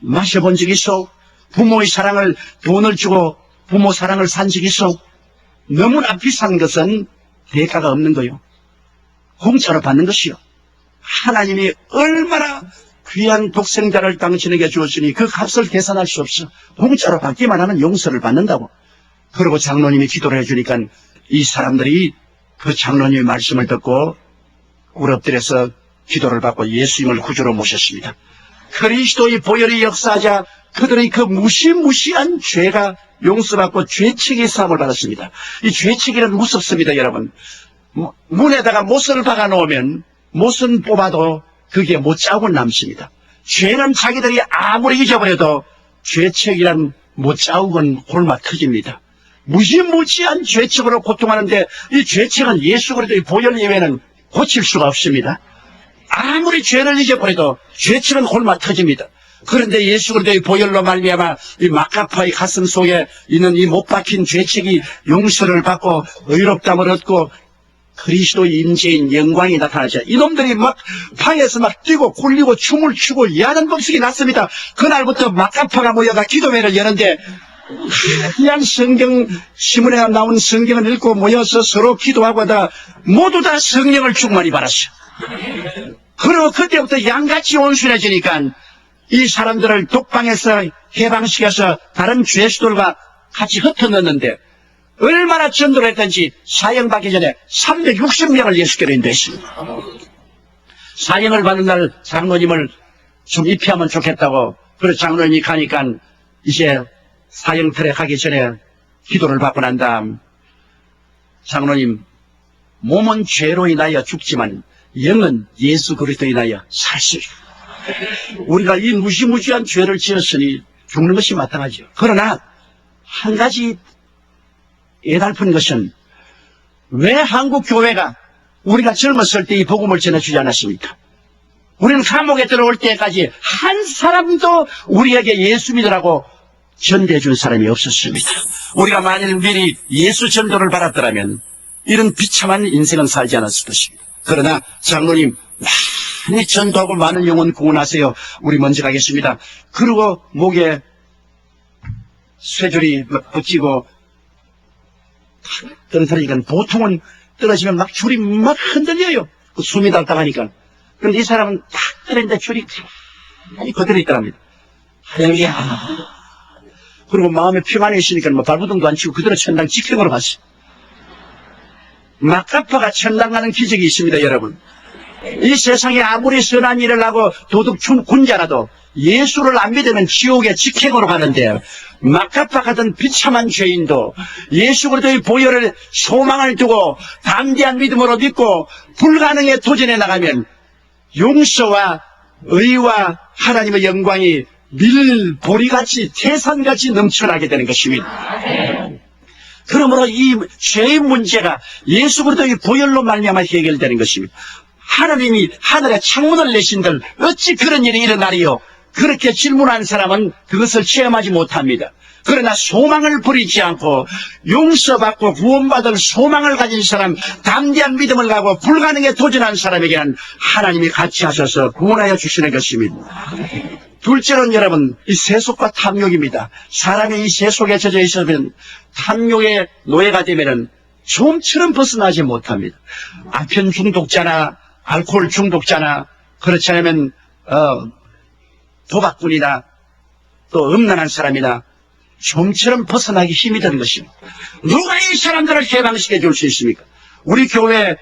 마셔본 적 있어? 부모의 사랑을 돈을 주고 부모 사랑을 산 적 있어? 너무나 비싼 것은 대가가 없는 거요. 공짜로 받는 것이요. 하나님이 얼마나 귀한 독생자를 당신에게 주었으니 그 값을 계산할 수 없어. 공짜로 받기만 하면 용서를 받는다고. 그리고 장로님이 기도를 해주니까 이 사람들이 그 장로님의 말씀을 듣고 엎드려서 기도를 받고 예수님을 구주로 모셨습니다. 그리스도의 보혈이 역사하자 그들의 그 무시무시한 죄가 용서받고 죄책의 사함을 받았습니다. 이 죄책이란 무섭습니다, 여러분. 문에다가 못을 박아 놓으면 못은 뽑아도 그게 못자국은 남습니다. 죄는 자기들이 아무리 잊어버려도 죄책이란 못자국은 골마 터집니다. 무시무시한 죄책으로 고통하는데 이 죄책은 예수 그리스도의 보혈 예외는 고칠 수가 없습니다. 아무리 죄를 잊어버려도 죄책은 골마 터집니다. 그런데 예수 그리스도의 보혈로 말미암아 이 마카파의 가슴 속에 있는 이 못 박힌 죄책이 용서를 받고 의롭다함을 얻고 그리스도의 임재인 영광이 나타나죠. 이놈들이 막 방에서 막 뛰고 굴리고 춤을 추고 야단 법석이 났습니다. 그날부터 마카파가 모여가 기도회를 여는데 그냥 성경 신문에 나온 성경을 읽고 모여서 서로 기도하고 하다 모두 다 성령을 충만히 받았어요. 그리고 그때부터 양같이 온순해지니까 이 사람들을 독방에서 해방시켜서 다른 죄수들과 같이 흩어넣었는데 얼마나 전도를 했던지 사형받기 전에 360명을 예수께로 인도했습니다. 사형을 받는 날 장로님을 좀 입회하면 좋겠다고 그래서 장로님이 가니까 이제 사형틀에 가기 전에 기도를 받고 난 다음 장로님 몸은 죄로 인하여 죽지만 영은 예수 그리스도로 인하여 살 수 있다. 우리가 이 무시무시한 죄를 지었으니 죽는 것이 마땅하죠. 그러나 한 가지 애달픈 것은 왜 한국 교회가 우리가 젊었을 때 이 복음을 전해주지 않았습니까? 우리는 감옥에 들어올 때까지 한 사람도 우리에게 예수 믿으라고 전대해준 사람이 없었습니다. 우리가 만일 미리 예수 전도를 받았더라면 이런 비참한 인생은 살지 않았을 것입니다. 그러나 장로님 많이 전도하고 많은 영혼 구원하세요. 우리 먼저 가겠습니다. 그리고 목에 쇠줄이 붙이고 떨어뜨리니까 보통은 떨어지면 막 줄이 막 흔들려요. 숨이 달딱하니까. 근데 이 사람은 탁 때렸는데 줄이 가만히 그대로 있더랍니다. 할렐루야. 그리고 마음에 평안이 있으니까 뭐 발부동도 안 치고 그대로 천당 직행으로 갔어요. 마카파가 천당 가는 기적이 있습니다, 여러분. 이 세상에 아무리 선한 일을 하고 도둑 군자라도 예수를 안 믿으면 지옥에 직행으로 가는데, 마카파 같은 비참한 죄인도 예수 그리스도의 보혈을 소망을 두고 담대한 믿음으로 믿고 불가능에 도전해 나가면 용서와 의와 하나님의 영광이 밀보리같이 태산같이 넘쳐나게 되는 것입니다. 그러므로 이 죄의 문제가 예수 그리스도의 보혈로 말미암아 해결되는 것입니다. 하나님이 하늘에 창문을 내신들 어찌 그런 일이 일어나리요? 그렇게 질문하는 사람은 그것을 체험하지 못합니다. 그러나 소망을 버리지 않고 용서받고 구원받을 소망을 가진 사람, 담대한 믿음을 가고 불가능에 도전한 사람에게는 하나님이 같이 하셔서 구원하여 주시는 것입니다. 둘째로는 여러분, 이 세속과 탐욕입니다. 사람이 이 세속에 젖어 있으면 탐욕의 노예가 되면은 좀처럼 벗어나지 못합니다. 아편 중독자나 알코올 중독자나 그렇지 않으면 도박꾼이나 또 음란한 사람이나 좀처럼 벗어나기 힘이 드는 것입니다. 누가 이 사람들을 해방시켜 줄 수 있습니까? 우리 교회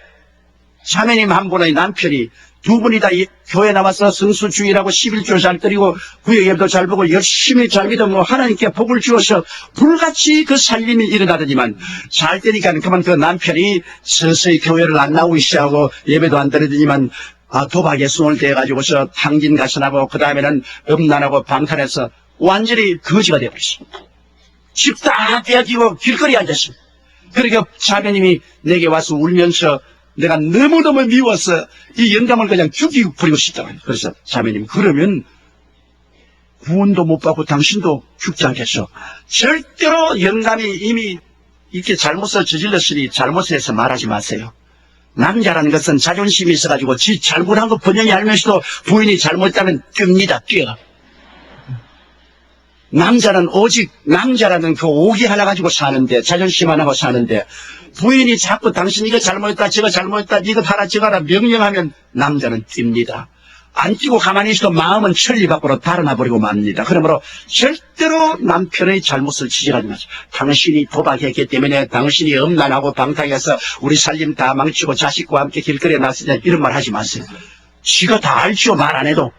자매님 한 분의 남편이 두 분이 다 교회 나와서 성수주의라고 11조 잘 드리고 구역예배도 잘 보고 열심히 잘 믿으면 하나님께 복을 주어서 불같이 그 살림이 일어나더니만 잘 되니까 그만 그 남편이 서서히 교회를 안 나오기 시작하고 예배도 안 드리더니만 도박에 손을 대가지고서 탕진 가선하고 그 다음에는 음란하고 방탄해서 완전히 거지가 되어버렸습니다. 집 다 빼앗기고 길거리에 앉았습니다. 그러니까 자매님이 내게 와서 울면서 내가 너무너무 미워서 이 영감을 그냥 죽이고 버리고 싶다고 해요. 그래서 자매님, 그러면 구원도 못 받고 당신도 죽지 않겠어? 절대로 영감이 이미 이렇게 잘못을 저질렀으니 잘못을 해서 말하지 마세요. 남자라는 것은 자존심이 있어가지고 지 잘못한 거 번영이 알면서도 부인이 잘못했다면 뜹니다. 뛰어. 남자는 오직 남자라는 그 오기 하나 가지고 사는데, 자존심 하나 가지고 사는데, 부인이 자꾸 당신 이거 잘못했다 저거 잘못했다 이거 하라 저거 하라 명령하면 남자는 뜁니다. 안 뛰고 가만히 있어도 마음은 천리 밖으로 달아나버리고 맙니다. 그러므로 절대로 남편의 잘못을 지적하지 마세요. 당신이 도박했기 때문에 당신이 음란하고 방탕해서 우리 살림 다 망치고 자식과 함께 길거리에 나서냐 이런 말 하지 마세요. 지가 다 알죠. 말 안 해도.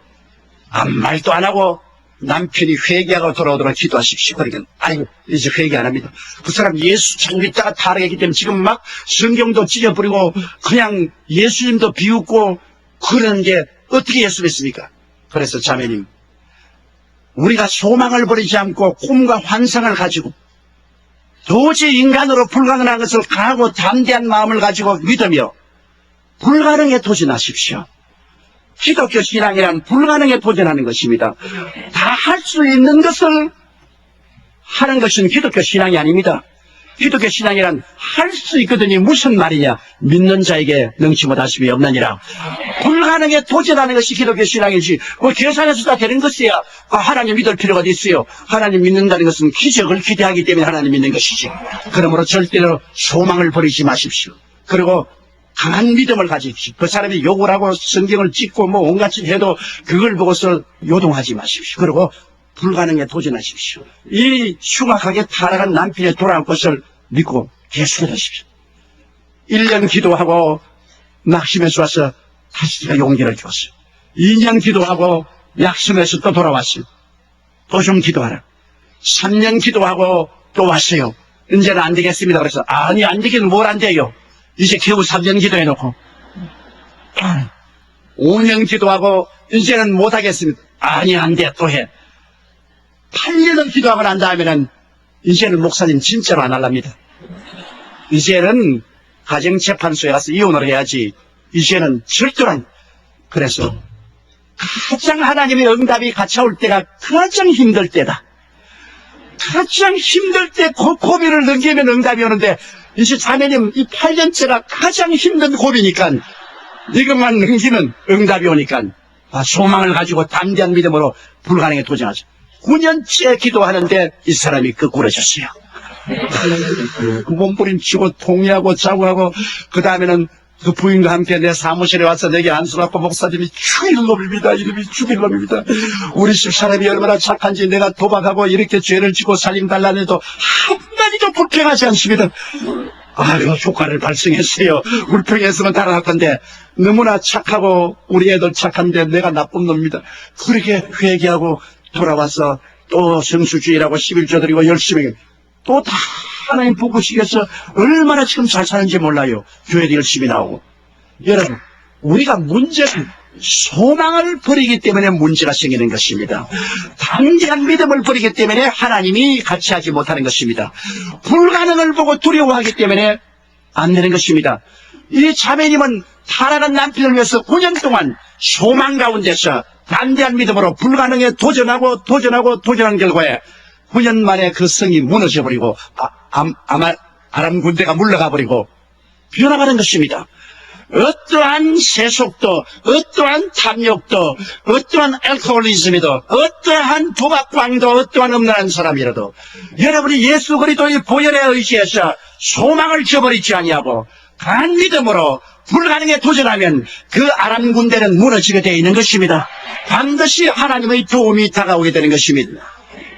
아무 말도 안 하고 남편이 회개하고 돌아오도록 기도하십시오. 그러니까 아이고 이제 회개 안 합니다. 그 사람 예수 잘 믿다가 타락했기 때문에 지금 막 성경도 찢어버리고 그냥 예수님도 비웃고 그러는 게 어떻게 예수 믿습니까? 그래서 자매님, 우리가 소망을 버리지 않고 꿈과 환상을 가지고 도저히 인간으로 불가능한 것을 강하고 담대한 마음을 가지고 믿으며 불가능에 도전하십시오. 기독교 신앙이란 불가능에 도전하는 것입니다. 다 할 수 있는 것을 하는 것은 기독교 신앙이 아닙니다. 기독교 신앙이란 할 수 있거든요. 무슨 말이냐? 믿는 자에게 능치 못하심이 없느니라. 불가능에 도전하는 것이 기독교 신앙이지 뭐 계산해서 다 되는 것이야. 하나님 믿을 필요가 있어요. 하나님 믿는다는 것은 기적을 기대하기 때문에 하나님 믿는 것이지. 그러므로 절대로 소망을 버리지 마십시오. 그리고 강한 믿음을 가지십시오. 그 사람이 욕을 하고 성경을 찍고 뭐 온갖 짓 해도 그걸 보고서 요동하지 마십시오. 그리고 불가능에 도전하십시오. 이 흉악하게 타락한 남편의 돌아올 것을 믿고 계속해 주십시오. 1년 기도하고 낙심해서 와서 다시 제가 용기를 주었어요. 2년 기도하고 낙심해서 또 돌아왔어요. 또 좀 기도하라. 3년 기도하고 또 왔어요. 이제는 안 되겠습니다. 그래서 아니 안 되긴 뭘 안 돼요. 이제 겨우 3년 기도해놓고 5년 기도하고 이제는 못하겠습니다. 아니 안 돼 또 해. 8년을 기도하고 난 다음에는 이제는 목사님 진짜로 안 할랍니다. 이제는 가정재판소에 가서 이혼을 해야지. 이제는 절대로 안. 그래서 가장 하나님의 응답이 같이 올 때가 가장 힘들 때다. 가장 힘들 때 고비를 넘기면 응답이 오는데 이제 자매님 이 8년째가 가장 힘든 고비니까 이것만 넘기면 응답이 오니까 소망을 가지고 담대한 믿음으로 불가능에 도전하죠. 9년째 기도하는데 이 사람이 거꾸러졌어요. 몸부림치고 통이하고 자고하고 그 다음에는 그 부인과 함께 내 사무실에 와서 내게 안수 받고 목사님이 죽일 놈입니다. 이름이 죽일 놈입니다. 우리 집 사람이 얼마나 착한지 내가 도박하고 이렇게 죄를 지고 살림 달라는 해도 한마디도 불평하지 않습니다. 아유, 효과를 발생했어요. 불평했으면 달아날 건데 너무나 착하고 우리 애들 착한데 내가 나쁜 놈입니다. 그렇게 회개하고 돌아와서 또 성수주의라고 11조 드리고 열심히 또 다 하나님 보고시켜서 얼마나 지금 잘 사는지 몰라요. 교회도 열심히 나오고. 여러분, 우리가 문제는 소망을 버리기 때문에 문제가 생기는 것입니다. 담대한 믿음을 버리기 때문에 하나님이 같이 하지 못하는 것입니다. 불가능을 보고 두려워하기 때문에 안 되는 것입니다. 이 자매님은 타락한 남편을 위해서 9년 동안 소망 가운데서 담대한 믿음으로 불가능에 도전한 결과에 9년 만에 그 성이 무너져버리고 아람 군대가 물러가 버리고 변화가는 것입니다. 어떠한 세속도, 어떠한 탐욕도, 어떠한 알코올리즘이도, 어떠한 도박광도, 어떠한 음란한 사람이라도 여러분이 예수 그리스도의 보혈에 의지해서 소망을 저버리지 아니하고 강한 믿음으로 불가능에 도전하면 그 아람 군대는 무너지게 되어 있는 것입니다. 반드시 하나님의 도움이 다가오게 되는 것입니다.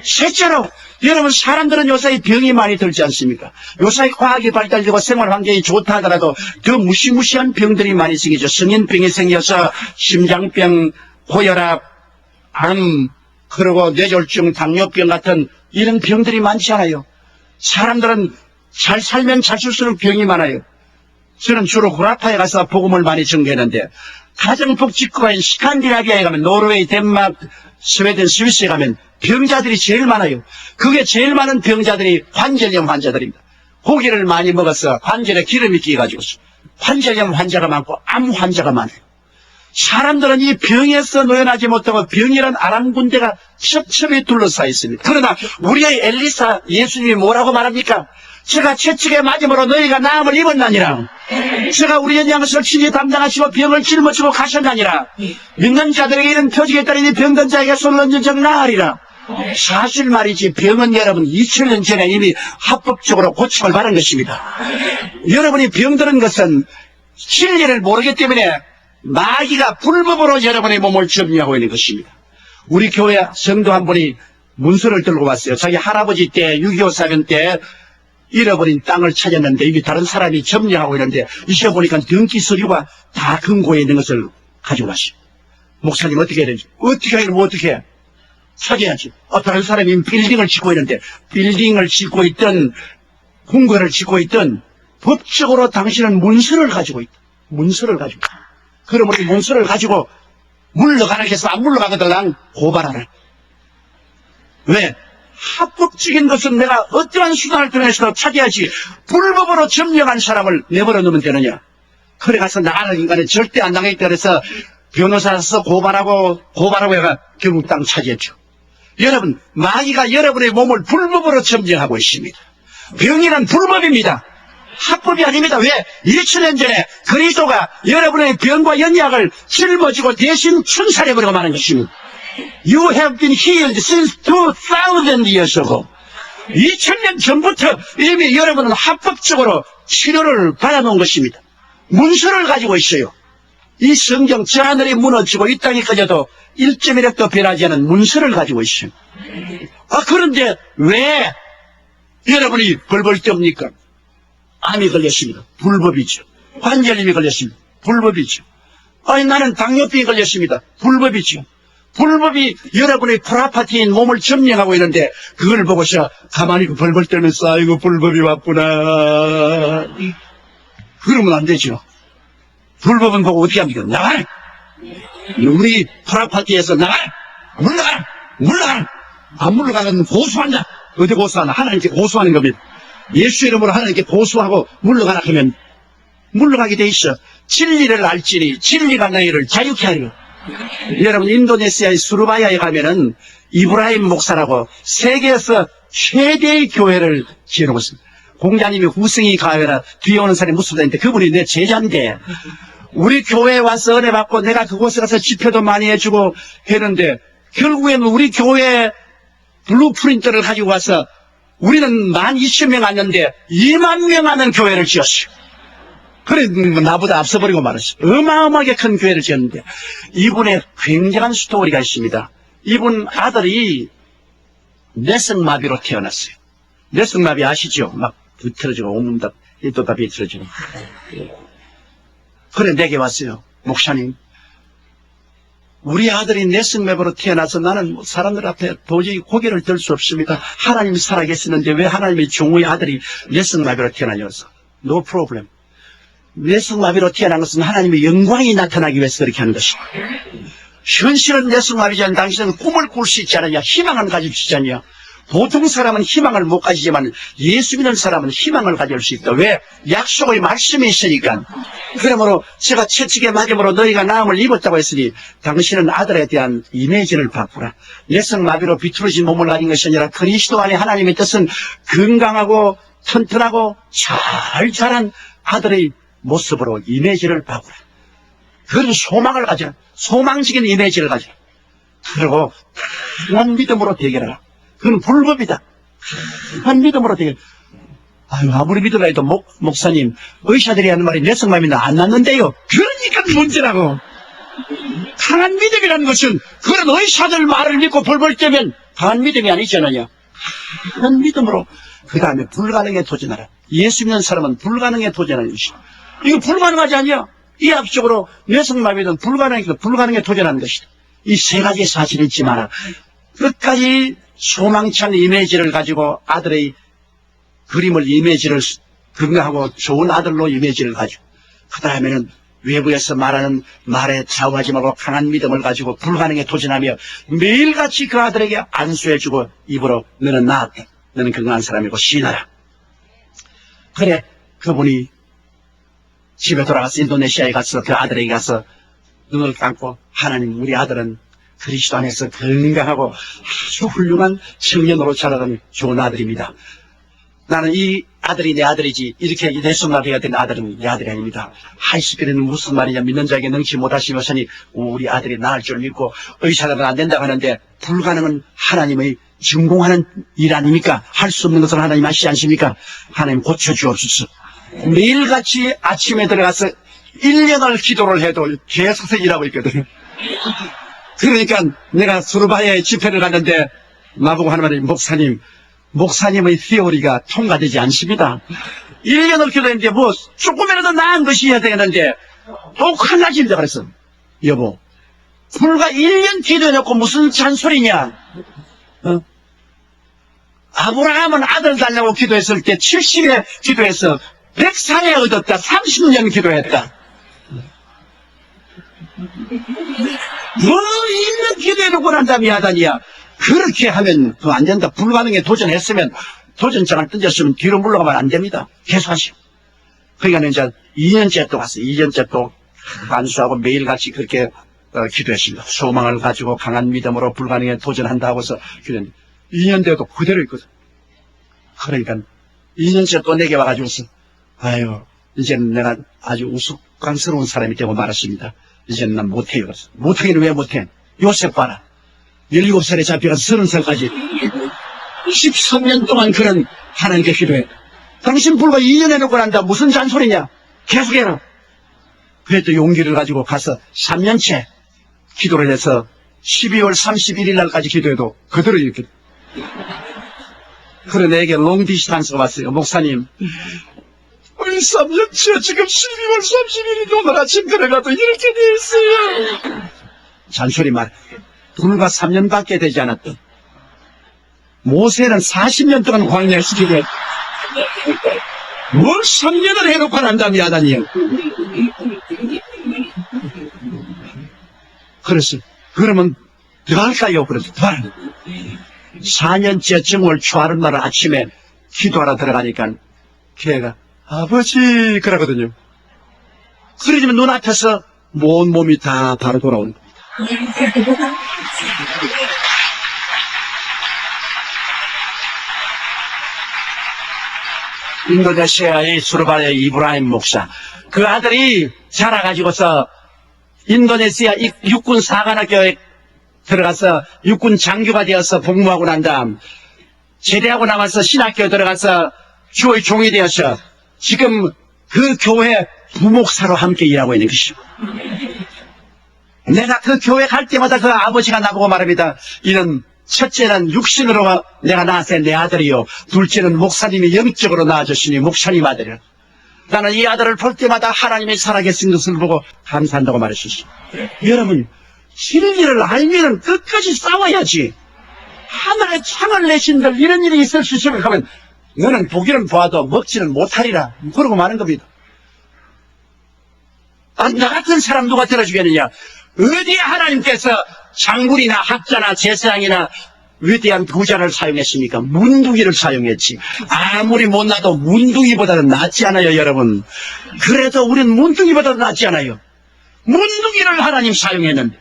셋째로, 여러분, 사람들은 요새 병이 많이 들지 않습니까? 요새 과학이 발달되고 생활 환경이 좋다 하더라도 더 무시무시한 병들이 많이 생기죠. 성인병이 생겨서 심장병, 고혈압, 암, 그리고 뇌졸중, 당뇨병 같은 이런 병들이 많지 않아요. 사람들은 잘 살면 잘 쓸수록 병이 많아요. 저는 주로 구라파에 가서 복음을 많이 전개했는데 가정복지국가인 스칸디나비아에 가면 노르웨이, 덴마크, 스웨덴, 스위스에 가면 병자들이 제일 많아요. 그게 제일 많은 병자들이 관절염 환자들입니다. 고기를 많이 먹어서 관절에 기름이 끼어가지고 관절염 환자가 많고 암 환자가 많아요. 사람들은 이 병에서 노연하지 못하고 병이란 아람 군대가 첩첩이 둘러싸여 있습니다. 그러나 우리의 엘리사 예수님이 뭐라고 말합니까? 제가 채찍에 맞음으로 너희가 나음을 입었나니라. 제가 우리의 양식을 친히 담당하시고 병을 짊어지고 가셨나니라. 믿는 자들에게 이런 표적에 따르니 병든 자에게 손을 얹은 적 나으리라. 사실 말이지 병은 여러분 2000년 전에 이미 합법적으로 고침을 받은 것입니다. 여러분이 병드는 것은 진리를 모르기 때문에 마귀가 불법으로 여러분의 몸을 점유하고 있는 것입니다. 우리 교회 성도 한 분이 문서를 들고 왔어요. 자기 할아버지 때 6.25 사변 때 잃어버린 땅을 찾았는데 이게 다른 사람이 점령하고 있는데 잊어보니까 등기 서류가 다 금고에 있는 것을 가지고 왔어요. 목사님 어떻게 해야 되지? 어떻게 하면 어떻게 해? 찾아야지. 다른 사람이 빌딩을 짓고 있는데 빌딩을 짓고 있던 궁궐을 짓고 있던 법적으로 당신은 문서를 가지고 있다. 문서를 가지고 있다. 그러므로 이 문서를 가지고 물러가라 해서 안 물러가거든 난 고발하라. 왜? 합법적인 것은 내가 어떠한 수단을 통해서 찾아야지 불법으로 점령한 사람을 내버려 놓으면 되느냐. 그래 가서 나가는 인간은 절대 안 당하겠다 그래서 변호사로서 고발하고 해가 결국 땅 차지했죠. 여러분, 마귀가 여러분의 몸을 불법으로 점령하고 있습니다. 병이란 불법입니다. 합법이 아닙니다. 왜? 2000년 전에 그리스도가 여러분의 병과 연약을 짊어지고 대신 천살해버리고 마는 것입니다. You have been healed since 2000 years ago. 2000년 전부터 이미 여러분은 합법적으로 치료를 받아놓은 것입니다. 문서를 가지고 있어요. 이 성경 저 하늘이 무너지고 이 땅이 꺼져도 1.1획도 변하지 않은 문서를 가지고 있어요. 그런데 왜 여러분이 벌벌 떱니까? 암이 걸렸습니다. 불법이죠. 관절염이 걸렸습니다. 불법이죠. 나는 당뇨병이 걸렸습니다. 불법이죠. 불법이 여러분의 프라파티인 몸을 점령하고 있는데 그걸 보고서 가만히 벌벌 떨면서 아이고 불법이 왔구나. 그러면 안 되죠. 불법은 보고 어떻게 합니까? 나가라! 우리 프라파티에서 나가라! 물러가라! 안 물러가면 고소한다. 어디 고소하나? 하나님께 고소하는 겁니다. 예수 이름으로 하나님께 고소하고 물러가라 하면 물러가게 돼 있어. 진리를 알지니 진리가 너희를 자유케 하리라. 여러분 인도네시아의 수르바야에 가면은 이브라임 목사라고 세계에서 최대의 교회를 지어놓고 있습니다. 공자님이 후승이 가회라 뒤에 오는 사람이 무술자인데 그분이 내 제자인데 우리 교회에 와서 은혜 받고 내가 그곳에 가서 집회도 많이 해주고 했는데 결국에는 우리 교회 블루프린트를 가지고 와서 우리는 12,000명 왔는데 2만 명 하는 교회를 지었어요. 그래, 나보다 앞서버리고 말았어. 어마어마하게 큰 교회를 지었는데, 이분의 굉장한 스토리가 있습니다. 이분 아들이 뇌성마비로 태어났어요. 뇌성마비 아시죠? 막 비틀어지고, 온몸 입도 다 비틀어지고. 그래, 내게 왔어요. 목사님, 우리 아들이 뇌성마비로 태어나서 나는 사람들 앞에 도저히 고개를 들 수 없습니다. 하나님이 살아계시는데 왜 하나님의 종의 아들이 뇌성마비로 태어나냐서. No problem. 뇌성마비로 태어난 것은 하나님의 영광이 나타나기 위해서 그렇게 하는 것입니다. 현실은 뇌성마비지만 당신은 꿈을 꿀 수 있지 않느냐, 희망을 가질 수 있지 않느냐. 보통 사람은 희망을 못 가지지만 예수 믿는 사람은 희망을 가질 수 있다. 왜? 약속의 말씀이 있으니까. 그러므로 제가 채찍에 맞음으로 너희가 나음을 입었다고 했으니 당신은 아들에 대한 이미지를 바꾸라. 뇌성마비로 비틀어진 몸을 가진 것이 아니라 그리스도 안에 하나님의 뜻은 건강하고 튼튼하고 잘 자란 아들의 모습으로 이미지를 바꾸라. 그런 소망을 가져라. 소망적인 이미지를 가져라. 그리고 강한 믿음으로 대결하라. 그건 불법이다. 강한 믿음으로 대결. 아유, 아무리 믿으라 해도 목사님, 의사들이 하는 말이 뇌성마비는 안 낫는데요. 그러니까 문제라고. 강한 믿음이라는 것은 그런 의사들 말을 믿고 벌벌 떼면 강한 믿음이 아니잖아요. 강한 믿음으로 그 다음에 불가능에 도전하라. 예수 믿는 사람은 불가능에 도전하는 것이다. 이거 불가능하지 않냐? 이학적으로 뇌성마비는 불가능에 도전하는 것이다. 이 세 가지 사실을 잊지 마라. 끝까지 소망찬 이미지를 가지고 아들의 그림을 이미지를 건강하고 좋은 아들로 이미지를 가지고 그 다음에는 외부에서 말하는 말에 좌우하지 말고 강한 믿음을 가지고 불가능에 도전하며 매일같이 그 아들에게 안수해주고 입으로 너는 나았다. 너는 건강한 사람이고 신하라. 그래, 그분이 집에 돌아가서 인도네시아에 가서 그 아들에게 가서 눈을 감고 하나님, 우리 아들은 그리스도 안에서 건강하고 아주 훌륭한 청년으로 자라는 좋은 아들입니다. 나는 이 아들이 내 아들이지 이렇게 뇌성마비가 된 아들은 내 아들이 아닙니다. 하이스피드는 무슨 말이냐, 믿는 자에게 능치 못하시면서니 우리 아들이 나을 줄 믿고 의사들은 안 된다고 하는데 불가능은 하나님의 증공하는 일 아닙니까? 할 수 없는 것을 하나님 하시지 않습니까? 하나님 고쳐주옵소서. 매일같이 아침에 들어가서 1년을 기도를 해도 계속해서 일하고 있거든요. 그러니까 내가 수르바야에 집회를 갔는데 나보고 하는 말이 목사님의 티오리가 통과되지 않습니다. 1년을 기도했는데 뭐 조금이라도 나은 것이 해야 되겠는데 똑하나집니다. 그래서 여보, 불과 1년 기도해놓고 무슨 잔소리냐. 아브라함은 아들 달라고 기도했을 때 70에 기도해서 104에 얻었다. 30년 기도했다. 뭐 1년 기도해놓고 난 다음에 하다니야. 그렇게 하면 그거 안 된다. 불가능에 도전했으면 도전장을 던졌으면 뒤로 물러가면 안 됩니다. 계속 하시오. 그러니까 이제 2년째 또 갔어요. 2년째 또 안수하고 매일같이 그렇게 기도했습니다. 소망을 가지고 강한 믿음으로 불가능에 도전한다 하고서 기도했는데 2년 돼도 그대로 있거든. 그러니까 2년째 또 내게 와가지고서 아유, 이제는 내가 아주 우스꽝스러운 사람이 되고 말았습니다. 이제는 난 못해요. 못하기는 왜 못해? 요셉 봐라. 17살에 잡혀가서 30살까지 13년 동안 그런 하나님께 기도해. 당신 불과 2년 해놓고 난다. 무슨 잔소리냐? 계속해라. 그래도 용기를 가지고 가서 3년째 기도를 해서 12월 31일 날까지 기도해도 그대로 이렇게. 그래 내게 롱디스탄스가 왔어요. 목사님, 우리 3년째 지금 12월 31일이 오늘 아침 들어가도 이렇게 돼 있어요. 잔소리 말. 불과 3년밖에 되지 않았던 모세는 40년 동안 광야에서 기도했. 뭘 3년을 해놓고 난 다음에 하다니요. 그래서 그러면 더 할까요? 그래서 더 할. 4년째 정월 초하는 날 아침에 기도하러 들어가니까 걔가 아버지 그러거든요. 그러지만 눈앞에서 온 몸이 다 바로 돌아오는 겁니다. 인도네시아의 수르바야의 이브라임 목사, 그 아들이 자라가지고서 인도네시아 육군 사관학교에 들어가서 육군 장교가 되어서 복무하고 난 다음 제대하고 나와서 신학교에 들어가서 주의 종이 되어서 지금 그 교회 부목사로 함께 일하고 있는 것이죠. 내가 그 교회 갈 때마다 그 아버지가 나보고 말합니다. 이런 첫째는 육신으로 내가 낳았을 때 내 아들이요. 둘째는 목사님이 영적으로 낳아주시니 목사님 아들이요. 나는 이 아들을 볼 때마다 하나님이 살아계신 것을 보고 감사한다고 말했었어요. 여러분, 진리를 알면 끝까지 싸워야지. 하늘에 창을 내신들 이런 일이 있을 수 있으면 하면 너는 보기는 보아도 먹지는 못하리라. 그러고 마는 겁니다. 나 같은 사람 누가 들어주겠느냐? 어디에 하나님께서 장군이나 학자나 제사장이나 위대한 부자를 사용했습니까? 문둥이를 사용했지. 아무리 못나도 문둥이보다는 낫지 않아요, 여러분. 그래도 우린 문둥이보다는 낫지 않아요. 문둥이를 하나님 사용했는데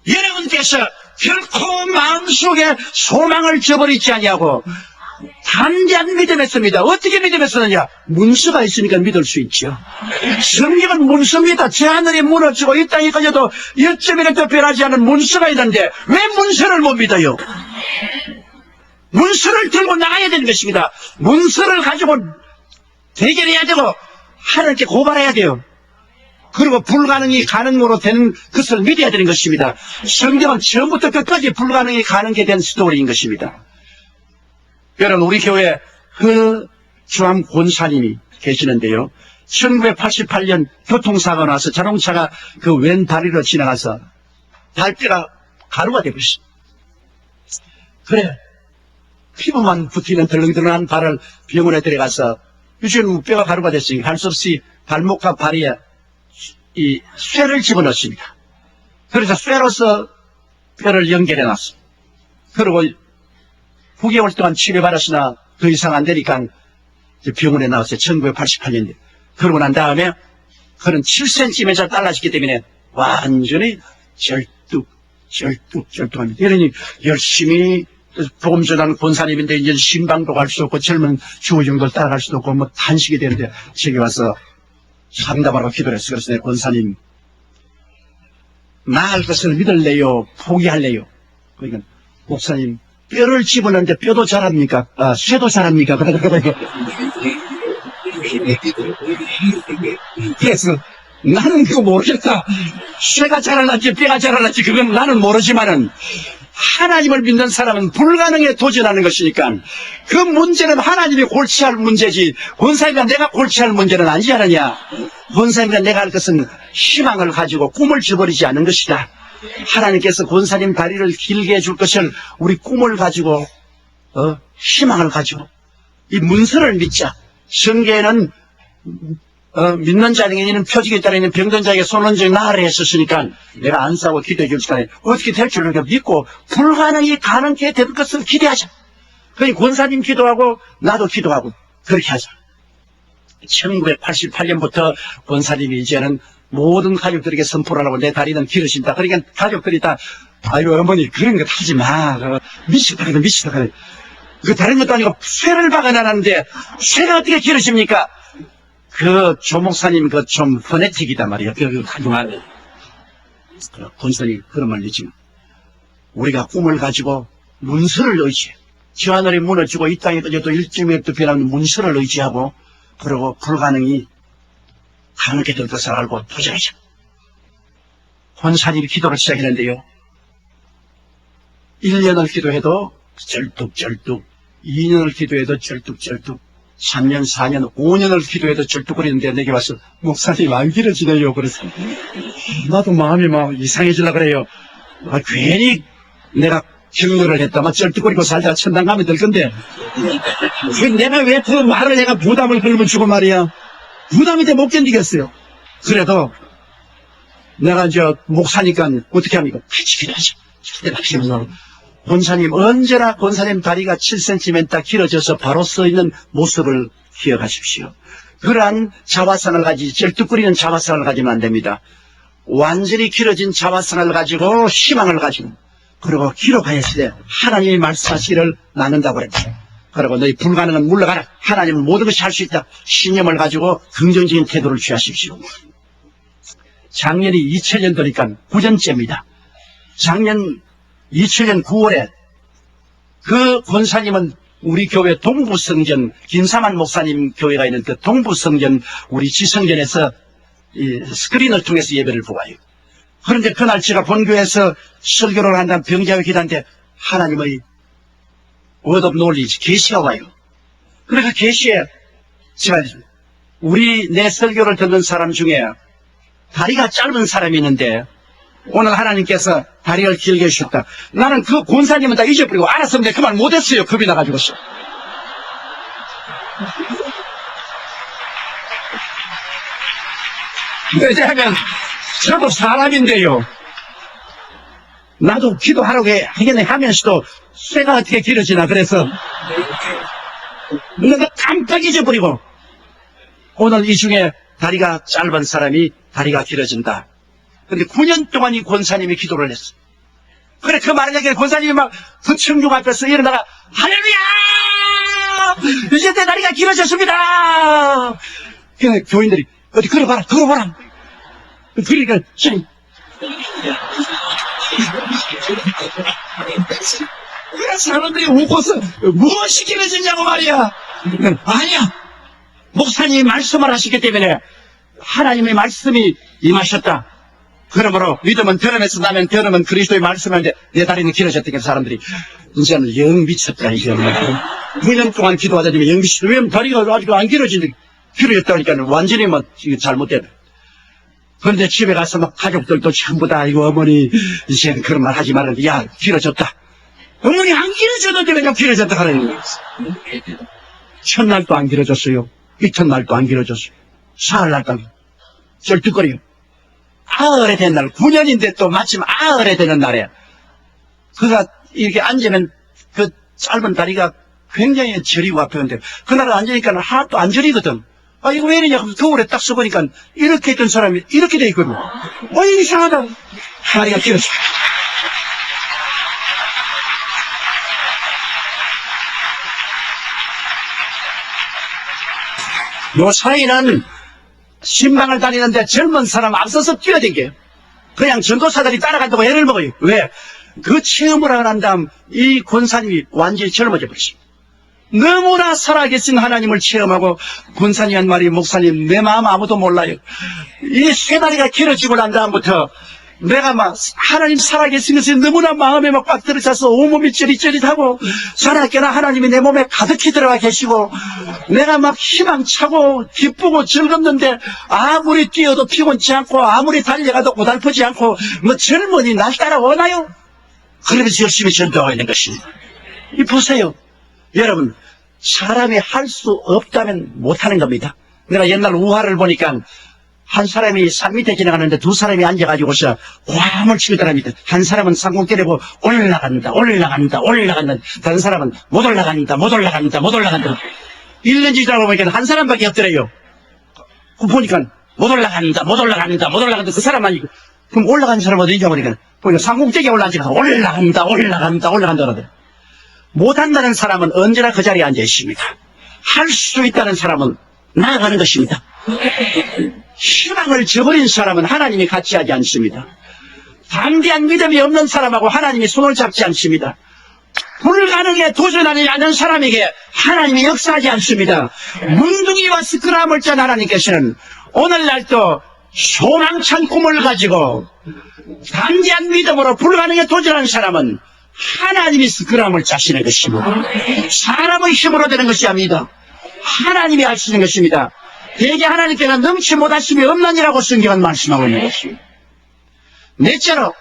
여러분께서 결코 마음속에 소망을 저버리지 아니하고 담대한 믿음했습니다. 어떻게 믿음했었느냐? 문서가 있으니까 믿을 수 있죠. 성경은 문서입니다. 제 하늘이 무너지고 이 땅이 꺼져도 1.1도 변하지 않은 문서가 있는데 왜 문서를 못 믿어요? 문서를 들고 나가야 되는 것입니다. 문서를 가지고 대결해야 되고 하나님께 고발해야 돼요. 그리고 불가능이 가능으로 되는 것을 믿어야 되는 것입니다. 성경은 처음부터 끝까지 불가능이 가능하게 된 스토리인 것입니다. 여러분, 우리 교회 주암 권사님이 계시는데요. 1988년 교통사고가 나서 자동차가 그 왼 다리로 지나가서 발뼈가 가루가 되버렸어요. 그래, 피부만 붙이는 덜렁덜렁한 발을 병원에 들어가서 요즘 뼈가 가루가 됐으니 할 수 없이 발목과 발에 이 쇠를 집어넣습니다. 그래서 쇠로서 뼈를 연결해 놨습니다. 그리고 9개월 동안 치료받았으나 더 이상 안 되니까 병원에 나왔어요. 1988년에. 그러고 난 다음에 그는 7cm 달라졌기 때문에 완전히 절뚝합니다. 이러니 열심히 복음 전하는 권사님인데 이제 신방도 갈 수 없고 젊은 주호정도 따라갈 수도 없고 뭐 단식이 되는데 제게 와서 상담하라고 기도를 했어요. 그래서 내 권사님 나을 것을 믿을래요? 포기할래요? 그러니까 목사님 뼈를 집어넣는데 뼈도 자랍니까? 쇠도 자랍니까? 그래서 나는 그거 모르겠다. 쇠가 자랄란지 뼈가 자랄란지 그건 나는 모르지만은 하나님을 믿는 사람은 불가능에 도전하는 것이니까 그 문제는 하나님이 골치할 문제지 권사님과 내가 골치할 문제는 아니지 않느냐. 권사님과 내가 할 것은 희망을 가지고 꿈을 저버리지 않는 것이다. 하나님께서 권사님 다리를 길게 해줄 것을 우리 꿈을 가지고 희망을 가지고 이 문서를 믿자. 성경에는 믿는 자에게는 표적이 따르는 병든 자에게 손 얹어 나으라 했었으니까 내가 안 싸고 기도해 줄 시간에 어떻게 될 줄 믿고 불가능이 가능하게 될 것을 기대하자. 그러니 권사님 기도하고 나도 기도하고 그렇게 하자. 1988년부터 권사님이 이제는 모든 가족들에게 선포를 하고 내 다리는 길어진다. 그러니까 가족들이 다 아유 어머니 그런 거 하지 마. 미치다 그래. 그 다른 것도 아니고 쇠를 박아놨는데 쇠가 어떻게 길어집니까? 그 조목사님 그 좀 퍼네틱이다 말이야. 그 가정하네. 권사님 그런 말 믿지 마. 우리가 꿈을 가지고 문서를 의지해. 저 하늘이 무너지고 이 땅에 꺼져도 1.1도 변하는 문서를 의지하고 그리고 불가능이 가능하게 될 것을 알고 도전하자. 권사님이 기도를 시작했는데요. 1년을 기도해도 절뚝절뚝, 2년을 기도해도 절뚝절뚝, 3년, 4년, 5년을 기도해도 절뚝거리는데 내게 와서 목사님 안 길어지네요. 그래서 나도 마음이 막 이상해지려고 그래요. 괜히 내가 경로를 했다만 절뚝거리고 살다가 천당 가면 될 건데 내가 왜 그 말을 내가 부담을 걸면 주고 말이야. 부담이 돼 못 견디겠어요. 그래도 내가 이제 목사니까 어떻게 합니까? 같이 기도하자. 권사님 언제나 권사님 다리가 7cm 길어져서 바로 서 있는 모습을 기억하십시오. 그러한 자화상을 가지지 절뚝거리는 자화상을 가지면 안 됩니다. 완전히 길어진 자화상을 가지고 희망을 가지고 그리고 기록하였을 때 하나님이 말씀하시기를 나눈다고 그랬죠. 그리고 너희 불가능은 물러가라. 하나님은 모든 것이 할 수 있다. 신념을 가지고 긍정적인 태도를 취하십시오. 작년이 2000년도니까 9년째입니다. 작년 2000년 9월에 그 권사님은 우리 교회 동부성전, 김사만 목사님 교회가 있는 그 동부성전, 우리 지성전에서 이 스크린을 통해서 예배를 보아요. 그런데 그날 제가 본교에서 설교를 한다는 병자의 기도한테 하나님의 word of knowledge, 계시가 와요. 그러니까 계시에 제가 내 설교를 듣는 사람 중에 다리가 짧은 사람이 있는데 오늘 하나님께서 다리를 길게 해주셨다. 나는 그 권사님은 다 잊어버리고 알았으면 내가 그 말 못했어요. 겁이 나가지고서. 왜냐하면 저도 사람인데요. 나도 기도하라고 하겠네 하면서도 쇠가 어떻게 길어지나 그래서 내가 깜빡 잊어버리고 오늘 이 중에 다리가 짧은 사람이 다리가 길어진다. 근데 9년 동안 이 권사님이 기도를 했어. 그래 그 말을 얘기해 권사님이 막 그 청중 앞에서 일어나가 할렐루야! 이제 내 다리가 길어졌습니다. 그 교인들이 어디 걸어봐라 걸어봐라. 그러니까 그래 사람들이 웃고서 무엇이 길어지냐고 말이야. 아니야. 목사님이 말씀을 하시기 때문에 하나님의 말씀이 임하셨다. 그러므로 믿음은 들음에서 나면 들음은 그리스도의 말씀인데 내 다리는 길어졌다니까 사람들이 이제는 영 미쳤다. 이제 9년 동안 기도하다니 영 미쳤다. 왜 다리가 아직 안 길어지는데 길어졌다니까 완전히 뭐 이거 잘못됐다. 그런데 집에 가서 막 가족들도 전부 다 이거 어머니 이제 그런 말 하지 말았는데 야 길어졌다. 어머니 안 길어졌는데 왜 길어졌다 하는 거예요. 첫날도 안 길어졌어요. 이튿날도 안 길어졌어요. 사흘날도 쩔뚝거려요. 아흘에 된 날, 9년인데 또 마침 아흘에 되는 날에 그가 이렇게 앉으면 그 짧은 다리가 굉장히 저리고 아프는데 그날 앉으니까 하나도 안 저리거든. 아 이거 왜 이러냐 거울에 딱 써보니까 이렇게 있던 사람이 이렇게 돼 있거든. 이상하다. 다리가 길었어. 요 사이는 신방을 다니는데 젊은 사람 앞서서 뛰어댕겨요. 그냥 전도사들이 따라간다고 애를 먹어요. 왜? 그 체험을 하고 난 다음 이 권사님이 완전히 젊어져 버렸습니다. 너무나 살아계신 하나님을 체험하고 권사님 한 말이 목사님 내 마음 아무도 몰라요. 이 세 다리가 길어지고 난 다음부터 내가 막 하나님 살아계신 것이 너무나 마음에 막 꽉 들어차서 온몸이 쩌릿쩌릿하고 살아있게나 하나님이 내 몸에 가득히 들어가 계시고 내가 막 희망차고 기쁘고 즐겁는데 아무리 뛰어도 피곤치 않고 아무리 달려가도 고달프지 않고 뭐 젊은이 날 따라오나요? 그러면서 열심히 전도하고 있는 것입니다. 이 보세요. 여러분 사람이 할 수 없다면 못하는 겁니다. 내가 옛날 우화를 보니까 한 사람이 산 밑에 지나가는데 두 사람이 앉아가지고서 고함을 치더랍니다. 한 사람은 상공 때리고 올라간다. 다른 사람은 못 올라간다. 1년 지나고 보니까 한 사람밖에 없더래요. 보니까 못 올라간다. 그 사람만 있고. 그럼 올라간 사람은 어디 있냐고 보니까 상공대기에 올라앉아서 올라간다. 그러더래요. 못한다는 사람은 언제나 그 자리에 앉아 있습니다. 할 수 있다는 사람은 나아가는 것입니다. 희망을 저버린 사람은 하나님이 같이 하지 않습니다. 담대한 믿음이 없는 사람하고 하나님이 손을 잡지 않습니다. 불가능에 도전하지 않는 사람에게 하나님이 역사하지 않습니다. 문둥이와 스크람을 짠 하나님께서는 오늘날도 소망찬 꿈을 가지고 담대한 믿음으로 불가능에 도전하는 사람은 하나님이 스크람을 짜시는 것입니다. 사람의 힘으로 되는 것이 아닙니다. 하나님이 하시는 것입니다. 대개 하나님께서는 넘치 못하심이 없느니라고 성경은 말씀하고 있는 것입니다. 넷째로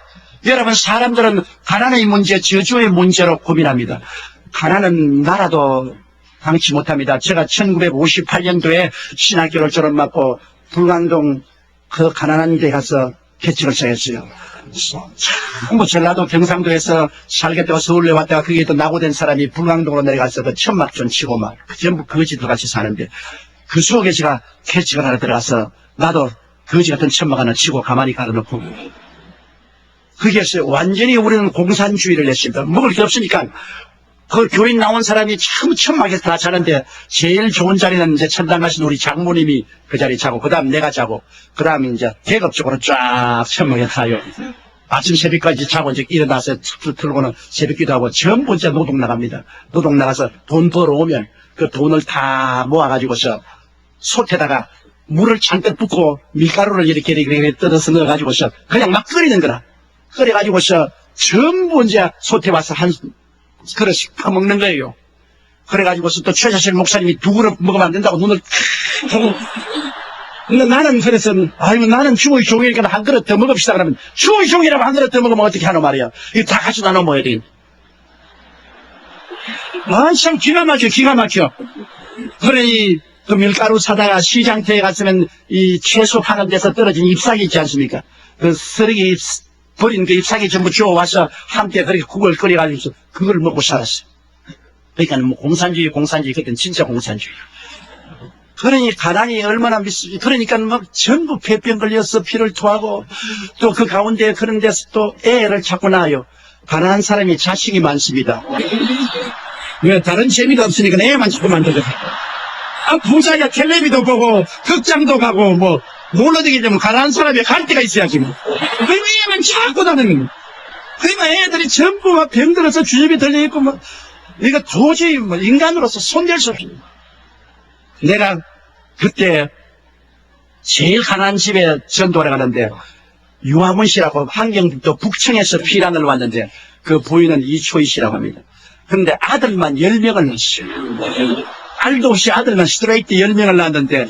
여러분 사람들은 가난의 문제, 저주의 문제로 고민합니다. 가난은 나라도 당치 못합니다. 제가 1958년도에 신학교를 졸업받고 불광동 그 가난한 데 가서 개척을 시작했어요. 뭐 전라도 경상도에서 살겠다고 서울에 왔다가 거기에 또 낙오된 사람이 불광동으로 내려가서 그 천막전 치고 막 전부 거지들 같이 사는데 그 속에 제가 개척을 하나 들어가서 나도 거지 같은 천막 하나 치고 가만히 가둬놓고 거기에서 완전히 우리는 공산주의를 했습니다. 먹을 게 없으니까 그 교인 나온 사람이 참 천막에서 다 자는데 제일 좋은 자리는 이제 천당 가신 우리 장모님이 그 자리 자고 그 다음 내가 자고 그 다음 이제 계급적으로 쫙 천막에 타요. 아침 새벽까지 자고 이제 일어나서 틀고는 새벽 기도하고 전부 이제 노동 나갑니다. 노동 나가서 돈 벌어오면 그 돈을 다 모아가지고서 솥에다가 물을 잔뜩 붓고 밀가루를 이렇게 뜯어서 넣어가지고서 그냥 막 끓이는 거라. 끓여가지고서 전부 이제 솥에 와서 한 그릇씩 퍼먹는 거예요. 그래가지고서 또 최자실 목사님이 두 그릇 먹으면 안 된다고 눈을 하고. 근데 나는 그래서, 아이고, 나는 주의 종이니까 한 그릇 더 먹읍시다. 그러면, 주의 종이라면 한 그릇 더 먹으면 어떻게 하노 말이야. 이거 다 같이 나눠 먹어야 돼. 아, 참 기가 막혀, 기가 막혀. 그러니, 그 밀가루 사다가 시장터에 갔으면 이 채소 파는 데서 떨어진 잎사귀 있지 않습니까? 그 쓰레기 버린 그 잎사귀 전부 주워와서 함께 그렇게 국을 끓여가지고 그걸 먹고 살았어요. 그러니까 뭐 공산주의, 그땐 진짜 공산주의. 그러니 가난이 얼마나 그러니까 막 전부 폐병 걸려서 피를 토하고 또 그 가운데 그런 데서 또 애를 자꾸 낳아요. 가난한 사람이 자식이 많습니다. 왜 다른 재미가 없으니까 애만 자꾸 만들어요. 아, 부자야 텔레비도 보고 극장도 가고 뭐 놀러 다니게 되면 가난한 사람이 갈 데가 있어야지 뭐. 왜 애만 자꾸 다니는 거야. 그러니까 애들이 전부 막 병들어서 주접이 들려있고 뭐 이거 도저히 뭐 인간으로서 손댈 수 없어요. 내가 그때 제일 가난한 집에 전도를 가는데 유아문 씨라고 한경북도 북청에서 피난을 왔는데 그 부인은 이초희 씨라고 합니다. 그런데 아들만 10명을 낳았어요. 딸도 없이 아들만 스트레이트 10명을 낳았는데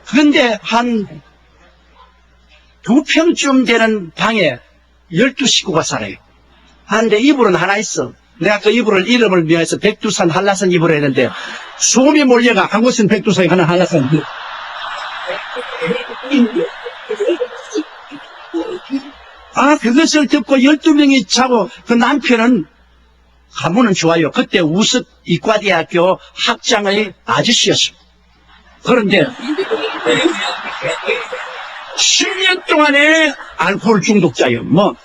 그런데 한 2평쯤 되는 방에 12식구가 살아요. 하는데 이불은 하나 있어. 내가 그 이름을 미워해서 백두산 한라산 이불을 했는데 소음이 몰려가 한 곳은 백두산이 하나 한라산. 아, 그것을 듣고 12명이 자고 그 남편은 가문은 좋아요. 그때 우습 이과대학교 학장의 아저씨였어요. 그런데 10년 동안에 알코올 중독자예요. 뭐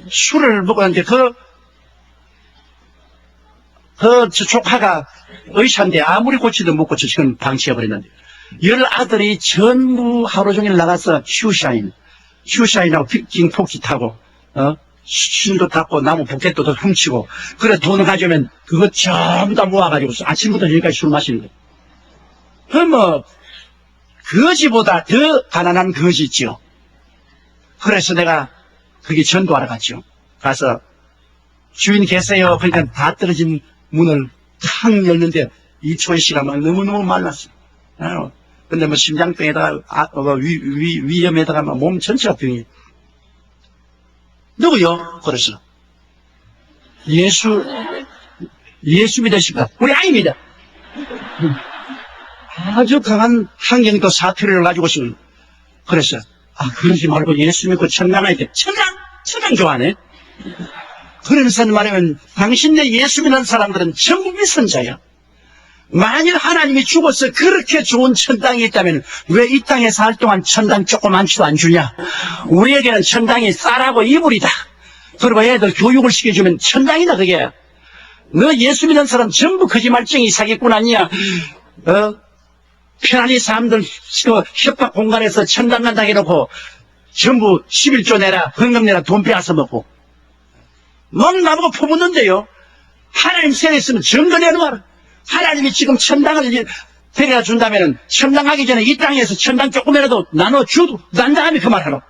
술을 먹었는데 저 조카가 의사인데 아무리 고치도 못 고쳐 지금 방치해버렸는데 10아들이 전부 하루 종일 나가서 휴샤인하고 핑 토끼 타고 신도 닦고 나무 부켓도 더 훔치고 그래 돈을 가져오면 그거 전부 다 모아가지고 아침부터 여기까지 술 마시는 거예요. 그 뭐 거지보다 더 가난한 거지 있죠. 그래서 내가 거기 전도하러 갔죠. 가서 주인 계세요. 그러니까 다 떨어진 문을 탁 열는데 이초희 씨가 막 너무너무 말랐어. 근데 뭐 심장병에다가 위염에다가 막 몸 전체가 병이. 누구요? 그래서 예수 믿으십니까? 우리 아닙니다. 아주 강한 환경도 사투리를 가지고서 그래서 그러지 말고 예수 믿고 천당 가야 돼. 천당 좋아하네. 그러면서 말하면 당신네 예수 믿는 사람들은 전부 미선자야. 만일 하나님이 죽어서 그렇게 좋은 천당이 있다면 왜 이 땅에 살 동안 천당 조그만치도 안 주냐? 우리에게는 천당이 쌀하고 이불이다. 그리고 애들 교육을 시켜주면 천당이다 그게. 너 예수 믿는 사람 전부 거짓말쟁이 사기꾼 아니야? 편안히 사람들 협박 공간에서 천당 간다 해놓고 전부 11조 내라 헌금 내라 돈 빼앗아 먹고 넌 나보고 퍼붓는데요. 하나님 세례 있으면 증거 내놓아라. 하나님이 지금 천당을 데려다 준다면 천당 가기 전에 이 땅에서 천당 조금이라도 나눠주고 난 다음에 그 말 하라.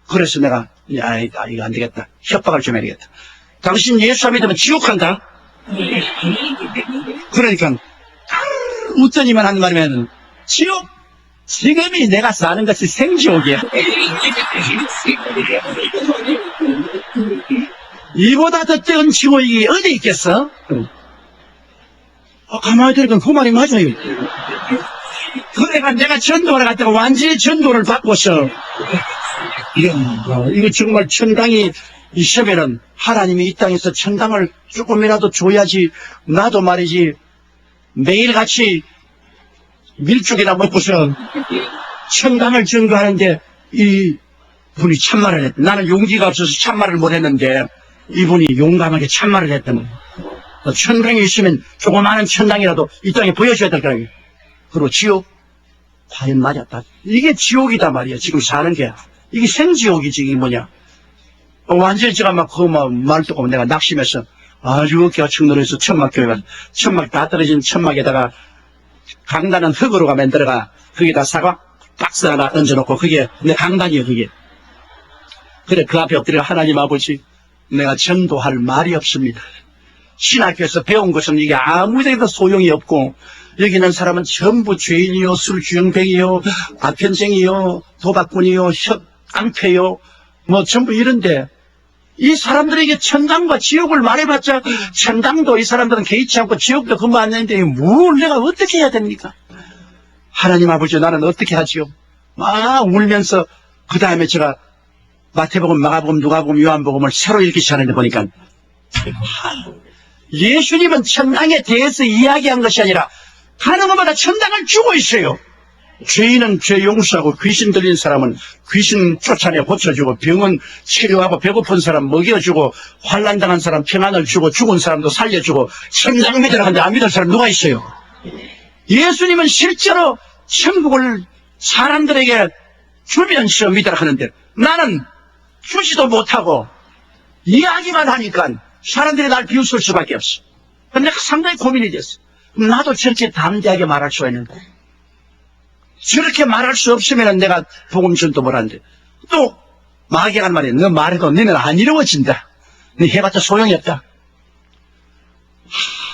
그래서 내가 이거 안 되겠다. 협박을 좀 해야겠다. 당신 예수 믿으면 지옥 간다. 그러니까 웃더니만 하는 말이면 지옥 지금이 내가 사는 것이 생지옥이야. 이보다 더 뜨거운 지옥이 어디 있겠어? 가만히 들으니까 그 말이 맞아요. 그래가 내가 전도를 갔다가 완전히 전도를 받고서 이거 정말 천당이 있으면은 하나님이 이 땅에서 천당을 조금이라도 줘야지 나도 말이지 매일같이 밀죽이나 먹고서 천당을 증거하는데 이 분이 참말을 했다. 나는 용기가 없어서 참말을 못했는데 이분이 용감하게 참말을 했다면 천당이 있으면 조그마한 천당이라도 이 땅에 보여줘야 될 거라고요. 그리고 지옥 과연 맞았다. 이게 지옥이다 말이야. 지금 사는 게 이게 생지옥이지. 이게 뭐냐. 완전히 제가 막 말도 없고 내가 낙심해서 아주 어깨가 축 늘어서 천막교회 가서 천막 다 떨어진 천막에다가 강단은 흙으로가 만들어가 거기다 사과 박스 하나 얹어놓고 그게 내 강단이에요 그게. 그래 그 앞에 엎드려 하나님 아버지 내가 전도할 말이 없습니다. 신학교에서 배운 것은 이게 아무 데도 소용이 없고 여기 있는 사람은 전부 죄인이요 술주정뱅이요 아편쟁이요 도박꾼이요 깡패요 뭐 전부 이런데 이 사람들에게 천당과 지옥을 말해봤자 천당도 이 사람들은 개의치 않고 지옥도 근무 안 되는데 뭘 내가 어떻게 해야 됩니까? 하나님 아버지 나는 어떻게 하지요? 막 울면서 그 다음에 제가 마태복음, 마가복음, 누가복음, 요한복음을 새로 읽기 시작하는데 보니까 예수님은 천당에 대해서 이야기한 것이 아니라 가는 것마다 천당을 주고 있어요. 죄인은 죄 용서하고 귀신 들린 사람은 귀신 쫓아내 고쳐주고 병은 치료하고 배고픈 사람 먹여주고 환난당한 사람 평안을 주고 죽은 사람도 살려주고 천당 믿으라는데 안 믿을 사람 누가 있어요? 예수님은 실제로 천국을 사람들에게 주면서 믿으라 하는데 나는 주지도 못하고 이야기만 하니까 사람들이 날 비웃을 수밖에 없어. 근데 상당히 고민이 됐어. 나도 저렇게 담대하게 말할 수가 있는데 저렇게 말할 수 없으면 내가 복음 전도 못하는데 또 마귀란 말이야. 너 말해도 너는 안 이루어진다. 너 해봤자 소용이 없다.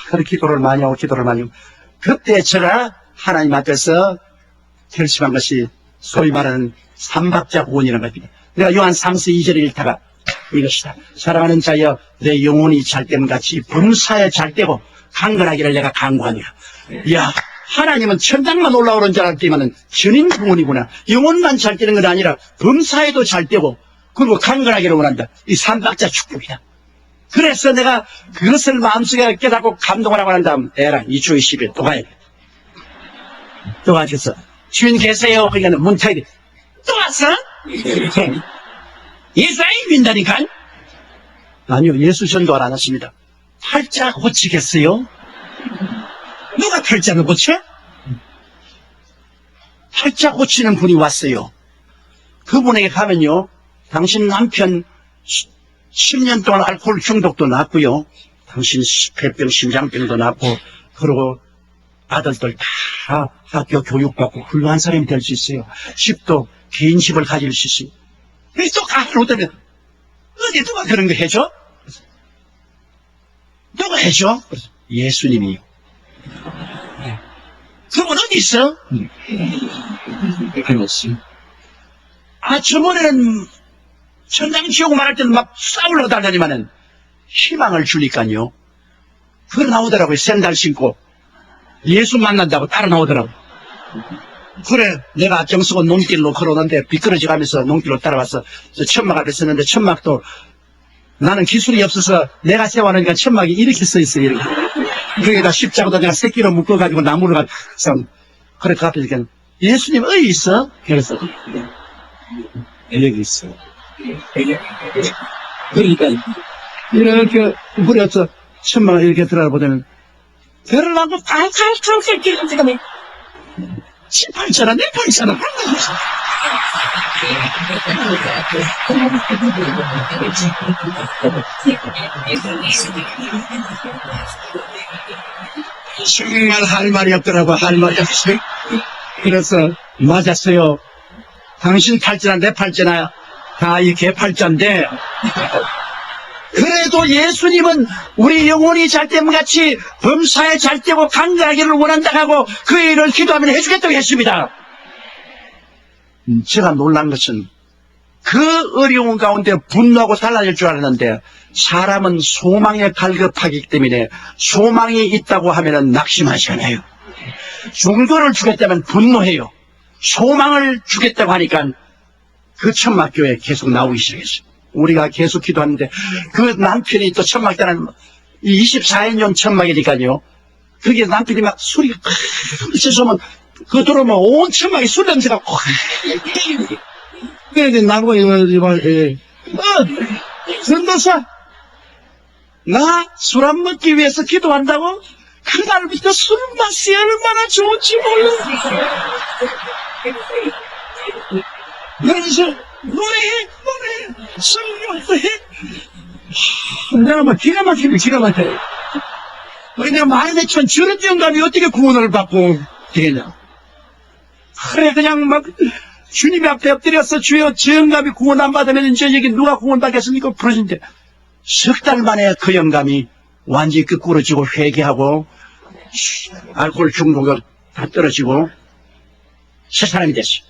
그런 기도를 많이 하고 그때 제가 하나님 앞에서 결심한 것이 소위 말하는 삼박자구원이라는 겁니다. 내가 요한 3서 2절을 읽다가 이것이다. 사랑하는 자여 내 영혼이 잘됨 같이 범사에 잘되고 강건하기를 내가 간구하노라. 이야 하나님은 천당만 올라오는 줄 알았더니만은 전인 구원이구나. 영혼만 잘 되는 건 아니라 범사에도 잘 되고 그리고 강건하기를 원한다. 이 삼박자 축복이다. 그래서 내가 그것을 마음속에 깨닫고 감동을 하고 난 다음 에라 2주 20일 또 가야 돼. 또 가셔서 주인 계세요. 그러니까 문탁이 또 왔어? 예수 안 믿는다니까? 아니요 예수 전도를 안 하십니다. 팔자 고치겠어요? 누가 팔자를 고쳐? 팔자 고치는 분이 왔어요. 그분에게 가면요 당신 남편 10년 동안 알코올 중독도 났고요 당신 폐병 심장병도 났고 그리고 아들들 다 학교 교육받고 훌륭한 사람이 될 수 있어요. 집도 개인 집을 가질 수 있어요. 그래서 또 가면 오더면 어디 누가 그런 거 해줘? 누가 해줘? 예수님이요. 그분 어디 있어? 저번에는 천당 지옥 말할 때는 막 싸우려고 달다니만은 희망을 주니까요. 그거 나오더라고요. 샌들 신고 예수 만난다고 따라 나오더라고. 그래 내가 정수건 농길로 걸어오는데 미끄러져 가면서 농길로 따라와서 천막 앞에 있었는데 천막도 나는 기술이 없어서 내가 세워놓으니까 천막이 이렇게 써 있어요. 이렇게. 거기다 십자가도 내가 새끼로 묶어가지고 나무를 가서 그래 그 앞에 이렇게 예수님 어디 있어? 그래서 여기 있어. 그러니까 이렇게 무려서 천막을 이렇게 들어보면 별을 하고 칼칼칼칼 끼고 지금 18,000원 내 8,000원 정말 할 말이 없더라고. 할 말이 없어요. 그래서 맞았어요. 당신 팔자나 내 팔자나 다 이 개팔자인데 그래도 예수님은 우리 영혼이 잘됨 같이 범사에 잘되고 강건하기를 원한다고 하고 그 일을 기도하면 해주겠다고 했습니다. 제가 놀란 것은 그 어려운 가운데 분노하고 달라질 줄 알았는데 사람은 소망에 갈급하기 때문에 소망이 있다고 하면 낙심하지 않아요. 종교를 주겠다면 분노해요. 소망을 주겠다고 하니까 그 천막교회 계속 나오기 시작했어요. 우리가 계속 기도하는데 그 남편이 또 천막단은 24인용 천막이니까요. 그게 남편이 막 소리가 있어서면 그거 들어오면 온 천막이 술 냄새가 그래 나보고 전도사 나 술 안 먹기 위해서 기도한다고? 그날부터 술 맛이 얼마나 좋은지 몰라. 그래서 노래해 성령도 해
내가 뭐 기가 막혀요. 내가 말이 됐지만 저런 영감이 어떻게 구원을 받고 되겠냐. 그래, 그냥 막 주님 앞에 엎드려서 주여 저 영감이 구원 안 받으면 이제 여기 누가 구원 받겠습니까? 부러진데 석 달 만에 그 영감이 완전히 거꾸로지고 회개하고 알코올 중독이 다 떨어지고 새 사람이 됐어.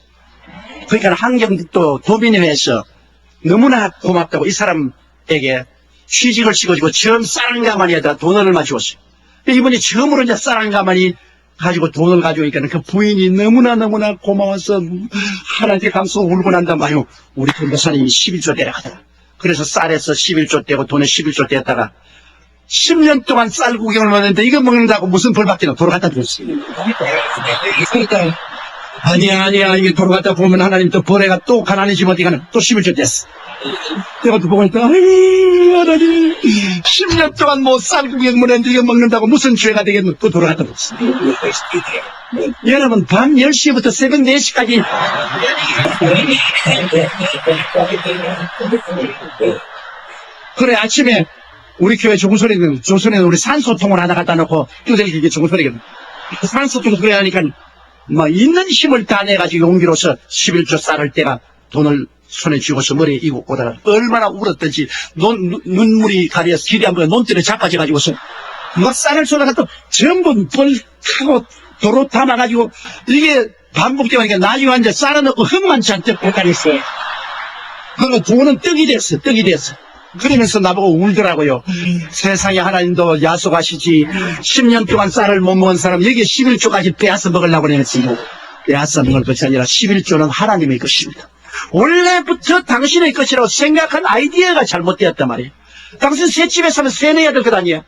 그러니까 한경북도 도민회에서 너무나 고맙다고 이 사람에게 취직을 시켜주고 처음 쌀 가마니에다 돈을 얼마 주었어요. 이분이 처음으로 이제 쌀 가마니 가지고 돈을 가져오니까 그 부인이 너무나 고마워서 하나님께 감사하고 울고 난다 마요. 우리 전도사님이 11조 데려가더라. 그래서 쌀에서 11조 떼고 돈에 11조 떼다가 10년 동안 쌀 구경을 먹는데 이거 먹는다고 무슨 벌 받기는 돌아 갖다 줬어요. 그러니까 아니야 이게 돌아 갖다 보면 하나님 또 벌에가 또 가난해지면 어디 가는 또 11조 뗐어. 내가 또 보고 있다. 하나님 10년 동안 뭐 쌀 구경 먹는데 이거 먹는다고 무슨 죄가 되겠노. 또 돌아 갖다 줬어. 여러분 밤 10시부터 새벽 4시까지 그래 아침에 우리 교회 조선에는 우리 산소통을 하나 갖다 놓고 뚜들기게 조선이거든. 산소통 그래 하니까 뭐 있는 힘을 다 내가지고 용기로서 11조 쌀을 때가 돈을 손에 쥐고서 머리에 이고 오다가 얼마나 울었던지 눈물이 가려서 길이 안 보여 논뜰에 자빠져가지고서 막 쌀을 쏟아가 또 전부 벌하고 도로 담아가지고 이게 반복되니까 나중에 완전 쌀을 넣고 흙만 잔뜩 볶아냈어요. 그리고 돈은 떡이 됐어. 그러면서 나보고 울더라고요. 세상에 하나님도 야속하시지. 10년 동안 쌀을 못 먹은 사람 여기에 11조까지 빼앗아 먹으려고 그랬지. 빼앗아 먹을 것이 아니라 11조는 하나님의 것입니다. 원래부터 당신의 것이라고 생각한 아이디어가 잘못되었단 말이에요. 당신 새 집에 사면 새 내야 될 것 아니에요.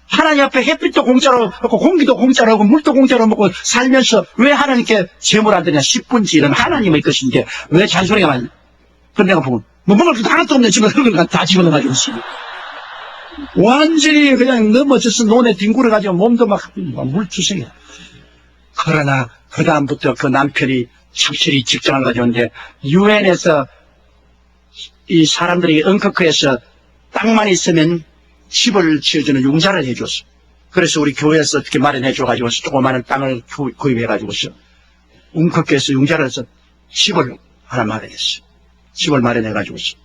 하나님 앞에 햇빛도 공짜로 먹고 공기도 공짜로 하고 물도 공짜로 먹고 살면서 왜 하나님께 제물 안 드냐. 10분지 이런 하나님의 것인데 왜 잔소리가 많냐. 그럼 내가 보면 뭐 먹을 것도 하나도 없네. 지금 흙을 다 집어넣어가지고 있어. 완전히 그냥 넘어져서 논에 뒹굴어가지고 몸도 막 물투성이야. 그러나 그 다음부터 그 남편이 착실히 직장을 가져오는데 유엔에서 이 사람들이 응커크에서 땅만 있으면 집을 지어주는 융자를 해줬어. 그래서 우리 교회에서 어떻게 마련해줘가지고 조그마한 땅을 구입해가지고서 응커크에서 융자를 해서 집을 하나 마련했어. 집을 마련해가지고서.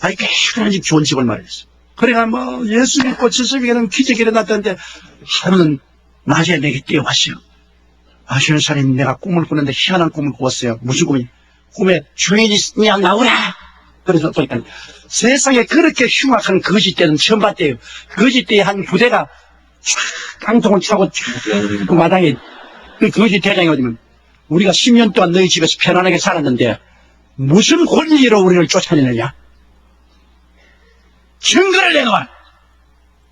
아니, 꽤나 좋은 집을 마련했어. 그래가 뭐, 예수 믿고 지수에게는 기적이 일어났다는데, 하루는 낮에 내게 뛰어왔어요. 현사님, 내가 꿈을 꾸는데 희한한 꿈을 꾸었어요. 무슨 꿈이? 꿈에 주인이 그냥 나오라! 그래서 보니까 세상에 그렇게 흉악한 거짓대는 처음 봤대요. 거짓대에 한 부대가 깡통을 차고 그 마당에 그 거짓 대장이 어디면 우리가 10년 동안 너희 집에서 편안하게 살았는데, 무슨 권리로 우리를 쫓아내느냐? 증거를 내놓아!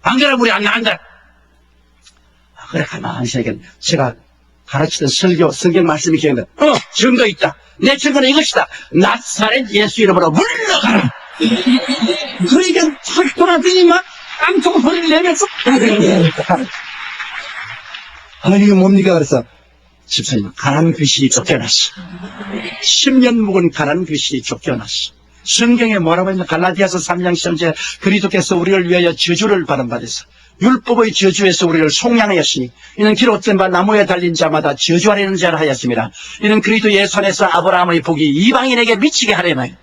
안 그러면 우리 안 나간다! 그래, 가만히 있으니까 제가 가르치던 성경 말씀이 기억나. 증거 있다. 내 증거는 이것이다. 나사렛 예수 이름으로 물러가라! 그러니까 탁 돌아더니 막 깡통 소리를 내면서 이게 뭡니까? 그래서 집사님, 가난 귀신이 쫓겨났어. 10년 묵은 가난 귀신이 쫓겨났어. 성경에 뭐라고 했냐? 갈라디아서 3장 10절 그리스도께서 우리를 위하여 저주를 받은 바 됐어. 율법의 저주에서 우리를 속량하였으니 이는 기록된 바 나무에 달린 자마다 저주하려는 자를 하였습니다. 이는 그리스도 예수 안에서 아브라함의 복이 이방인에게 미치게 하려나요.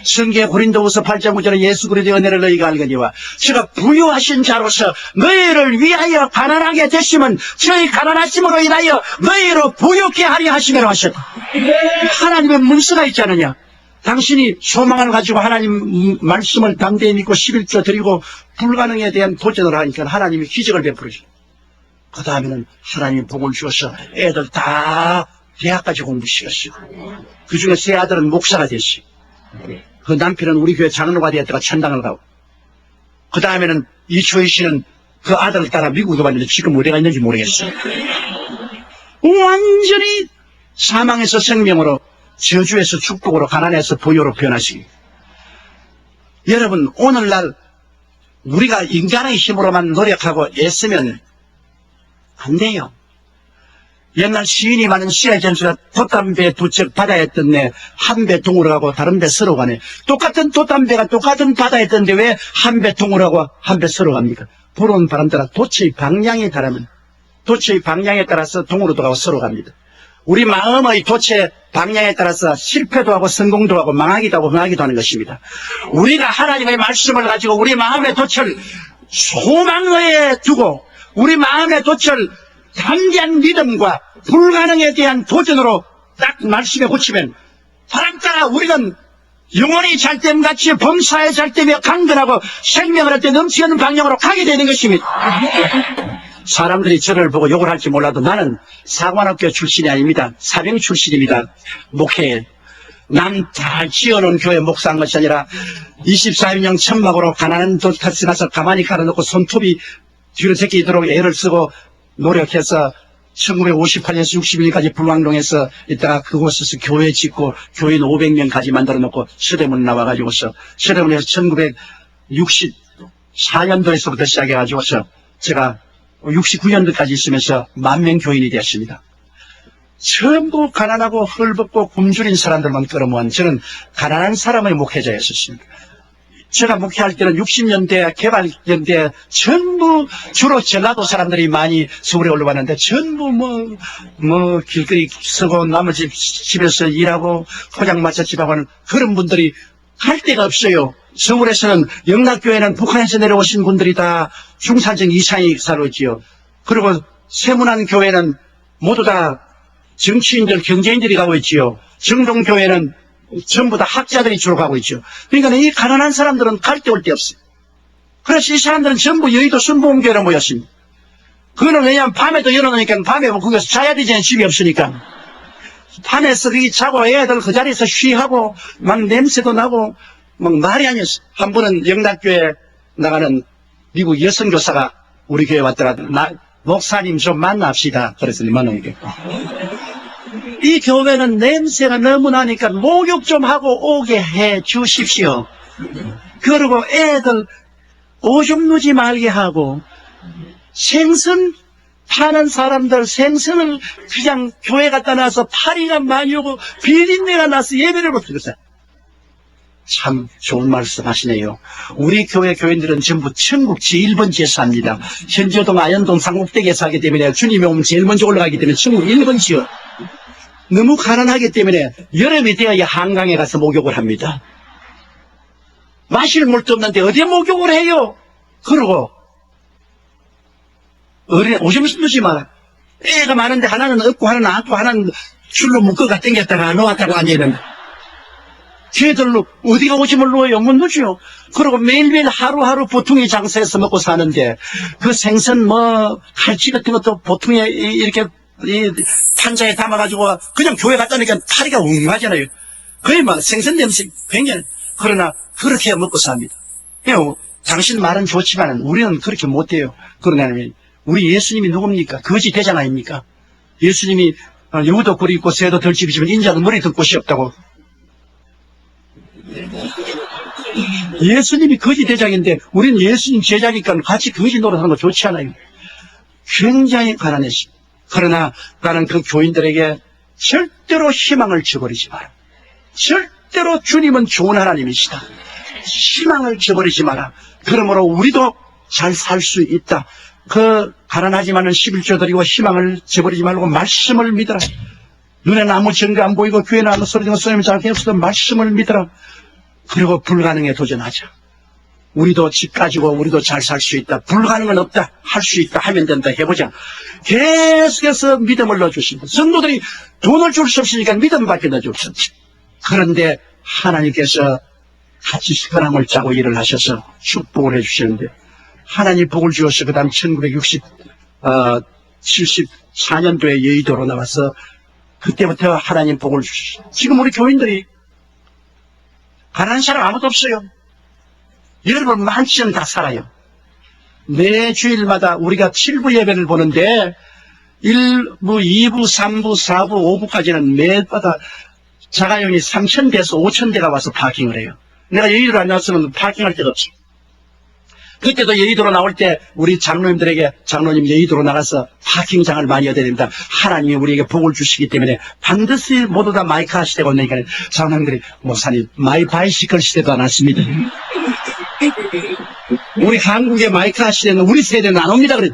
성경에 고린도후서 8장 9절에 예수 그리스도의 은혜를 너희가 알거니와 제가 부유하신 자로서 너희를 위하여 가난하게 되시면 저희 가난하심으로 인하여 너희로 부유케 하려 하시기로 하셨다. 하나님의 문서가 있지 않느냐. 당신이 소망을 가지고 하나님 말씀을 담대히 믿고 11조 드리고 불가능에 대한 도전을 하니까 하나님이 기적을 베풀으셔. 그 다음에는 하나님이 복을 주어서 애들 다 대학까지 공부시켰어요. 그 중에 세 아들은 목사가 됐어요. 그 남편은 우리 교회 장로가 되었다가 천당을 가고, 그 다음에는 이초희 씨는 그 아들을 따라 미국에 왔는데 지금 어디가 있는지 모르겠어요. 완전히 사망에서 생명으로, 저주에서 축복으로, 가난에서 부유로 변하시기. 여러분, 오늘날 우리가 인간의 힘으로만 노력하고 애쓰면 안 돼요. 옛날 시인이 많은 시의 전수가 돛담배 두 척 바다에 떴네. 한 배 동으로 가고 다른 배 서로 가네. 똑같은 돛담배가 똑같은 바다에 떴는데 왜 한 배 동으로 가고 한 배 서로 갑니까? 불어온 바람 따라 돛의 방향에 따르면 돛의 방향에 따라서 동으로도 가고 서로 갑니다. 우리 마음의 돛의 방향에 따라서 실패도 하고 성공도 하고 망하기도 하고 흥하기도 하는 것입니다. 우리가 하나님의 말씀을 가지고 우리 마음의 돛을 소망에 두고 우리 마음의 돛을 담대한 믿음과 불가능에 대한 도전으로 딱 말씀에 고치면 바람 따라 우리는 영원히 잘됨같이 범사에 잘되며 강건하고 생명을 할 때 넘치는 방향으로 가게 되는 것입니다. 사람들이 저를 보고 욕을 할지 몰라도 나는 사관학교 출신이 아닙니다. 사병 출신입니다. 목회에 남 잘 지어놓은 교회 목사한 것이 아니라 24인용 천막으로 가난한 돈까지 나서 가만히 깔아놓고 손톱이 뒤로 제끼도록 애를 쓰고 노력해서 1958년에서 61년까지 불광동에서 있다가 그곳에서 교회 짓고 교인 500명까지 만들어 놓고 서대문 나와가지고서 서대문에서 1964년도에서부터 시작해가지고서 제가 69년도까지 있으면서 10,000명 교인이 되었습니다. 전부 가난하고 헐벗고 굶주린 사람들만 끌어모은 저는 가난한 사람의 목회자였었습니다. 제가 목회할 때는 60년대 개발연대 전부 주로 전라도 사람들이 많이 서울에 올라왔는데 전부 길거리 서고 나머지 집에서 일하고 포장마차집하고 하는 그런 분들이 갈 데가 없어요. 서울에서는 영락교회는 북한에서 내려오신 분들이 다 중산층 이상이 살았지요. 그리고 세문안 교회는 모두 다 정치인들, 경제인들이 가고 있지요. 정동교회는 전부 다 학자들이 주로 가고 있죠. 그러니까 이 가난한 사람들은 갈 데 올 데 없어요. 그래서 이 사람들은 전부 여의도 순복음교회로 모였습니다. 그거는 왜냐하면 밤에도 열어놓으니까 밤에 거기서 자야 되잖아요. 집이 없으니까. 밤에서 거기 자고 애들 그 자리에서 쉬하고 막 냄새도 나고 막 말이 아니었어. 한 번은 영락교회 나가는 미국 여성교사가 우리 교회 왔더라. 목사님 좀 만납시다. 그래서 만나게. 이 교회는 냄새가 너무 나니까 목욕 좀 하고 오게 해 주십시오. 그리고 애들 오줌 누지 말게 하고 생선 파는 사람들 생선을 그냥 교회 갖다 놔서 파리가 많이 오고 비린내가 나서 예배를 못 드렸어요. 참 좋은 말씀 하시네요. 우리 교회 교인들은 전부 천국 제1번지에 삽니다. 현저동, 아현동, 상국대기에 사기 때문에 주님이 오면 제일 먼저 올라가기 때문에 천국 1번지요. 너무 가난하기 때문에 여름이 되어야 한강에 가서 목욕을 합니다. 마실 물도 없는데 어디에 목욕을 해요? 그러고 오줌 누지 마라. 애가 많은데 하나는 없고 하나는 안고 하나는 줄로 묶어가 당겼다가 놓았다가 앉아있는데 걔들로 어디가 오줌을 누워요? 못 누죠. 그리고 매일매일 하루하루 보통의 장사에서 먹고 사는데 그 생선 갈치 같은 것도 보통에 이렇게 이 판자에 담아가지고 그냥 교회 갔다 오니까 파리가 웅하잖아요. 거의 막 생선 냄새 굉장히. 그러나 그렇게 먹고 삽니다. 당신 말은 좋지만 우리는 그렇게 못해요. 그러나 우리 예수님이 누굽니까? 거지 대장 아닙니까? 예수님이 여우도 꿀이 있고 새도 덜집이지만 인자는 머리 들 곳이 없다고. 예수님이 거지 대장인데 우리는 예수님 제자니까 같이 거지 노릇하는 거 좋지 않아요. 굉장히 가난했습니다. 그러나 나는 그 교인들에게 절대로 희망을 저버리지 마라. 절대로 주님은 좋은 하나님이시다. 희망을 저버리지 마라. 그러므로 우리도 잘 살 수 있다. 그 가난하지만은 11조 드리고 희망을 저버리지 말고 말씀을 믿어라. 눈에는 아무 증거 안 보이고 귀에는 아무 소리 들으면 잘 되었어도 말씀을 믿어라. 그리고 불가능에 도전하자. 우리도 집 가지고 우리도 잘 살 수 있다. 불가능은 없다. 할 수 있다. 하면 된다. 해보자. 계속해서 믿음을 넣어주십니다. 성도들이 돈을 줄 수 없으니까 믿음밖에 넣어줄 수 없지. 그런데 하나님께서 같이 스크람을 짜고 일을 하셔서 축복을 해주시는데 하나님 복을 주어서 그 다음 1974년도에 여의도로 나와서 그때부터 하나님 복을 주셨어요. 지금 우리 교인들이 가난한 사람 아무도 없어요. 여러분 많지는 다 살아요. 매 주일마다 우리가 7부 예배를 보는데 1부, 2부, 3부, 4부, 5부까지는 매일마다 자가용이 3,000대에서 5,000대가 와서 파킹을 해요. 내가 여의도로 안 왔으면 파킹할 데가 없어요.
그때도 여의도로 나올 때 우리 장로님들에게 장로님 여의도로 나가서 파킹장을 많이 얻어야 됩니다. 하나님이 우리에게 복을 주시기 때문에 반드시 모두 다 마이카 시대가 오니까 장로님들이 목사님 마이 바이시클 시대도 안 왔습니다. 우리 한국의 마이카 시대는 우리 세대는 안 옵니다. 그래.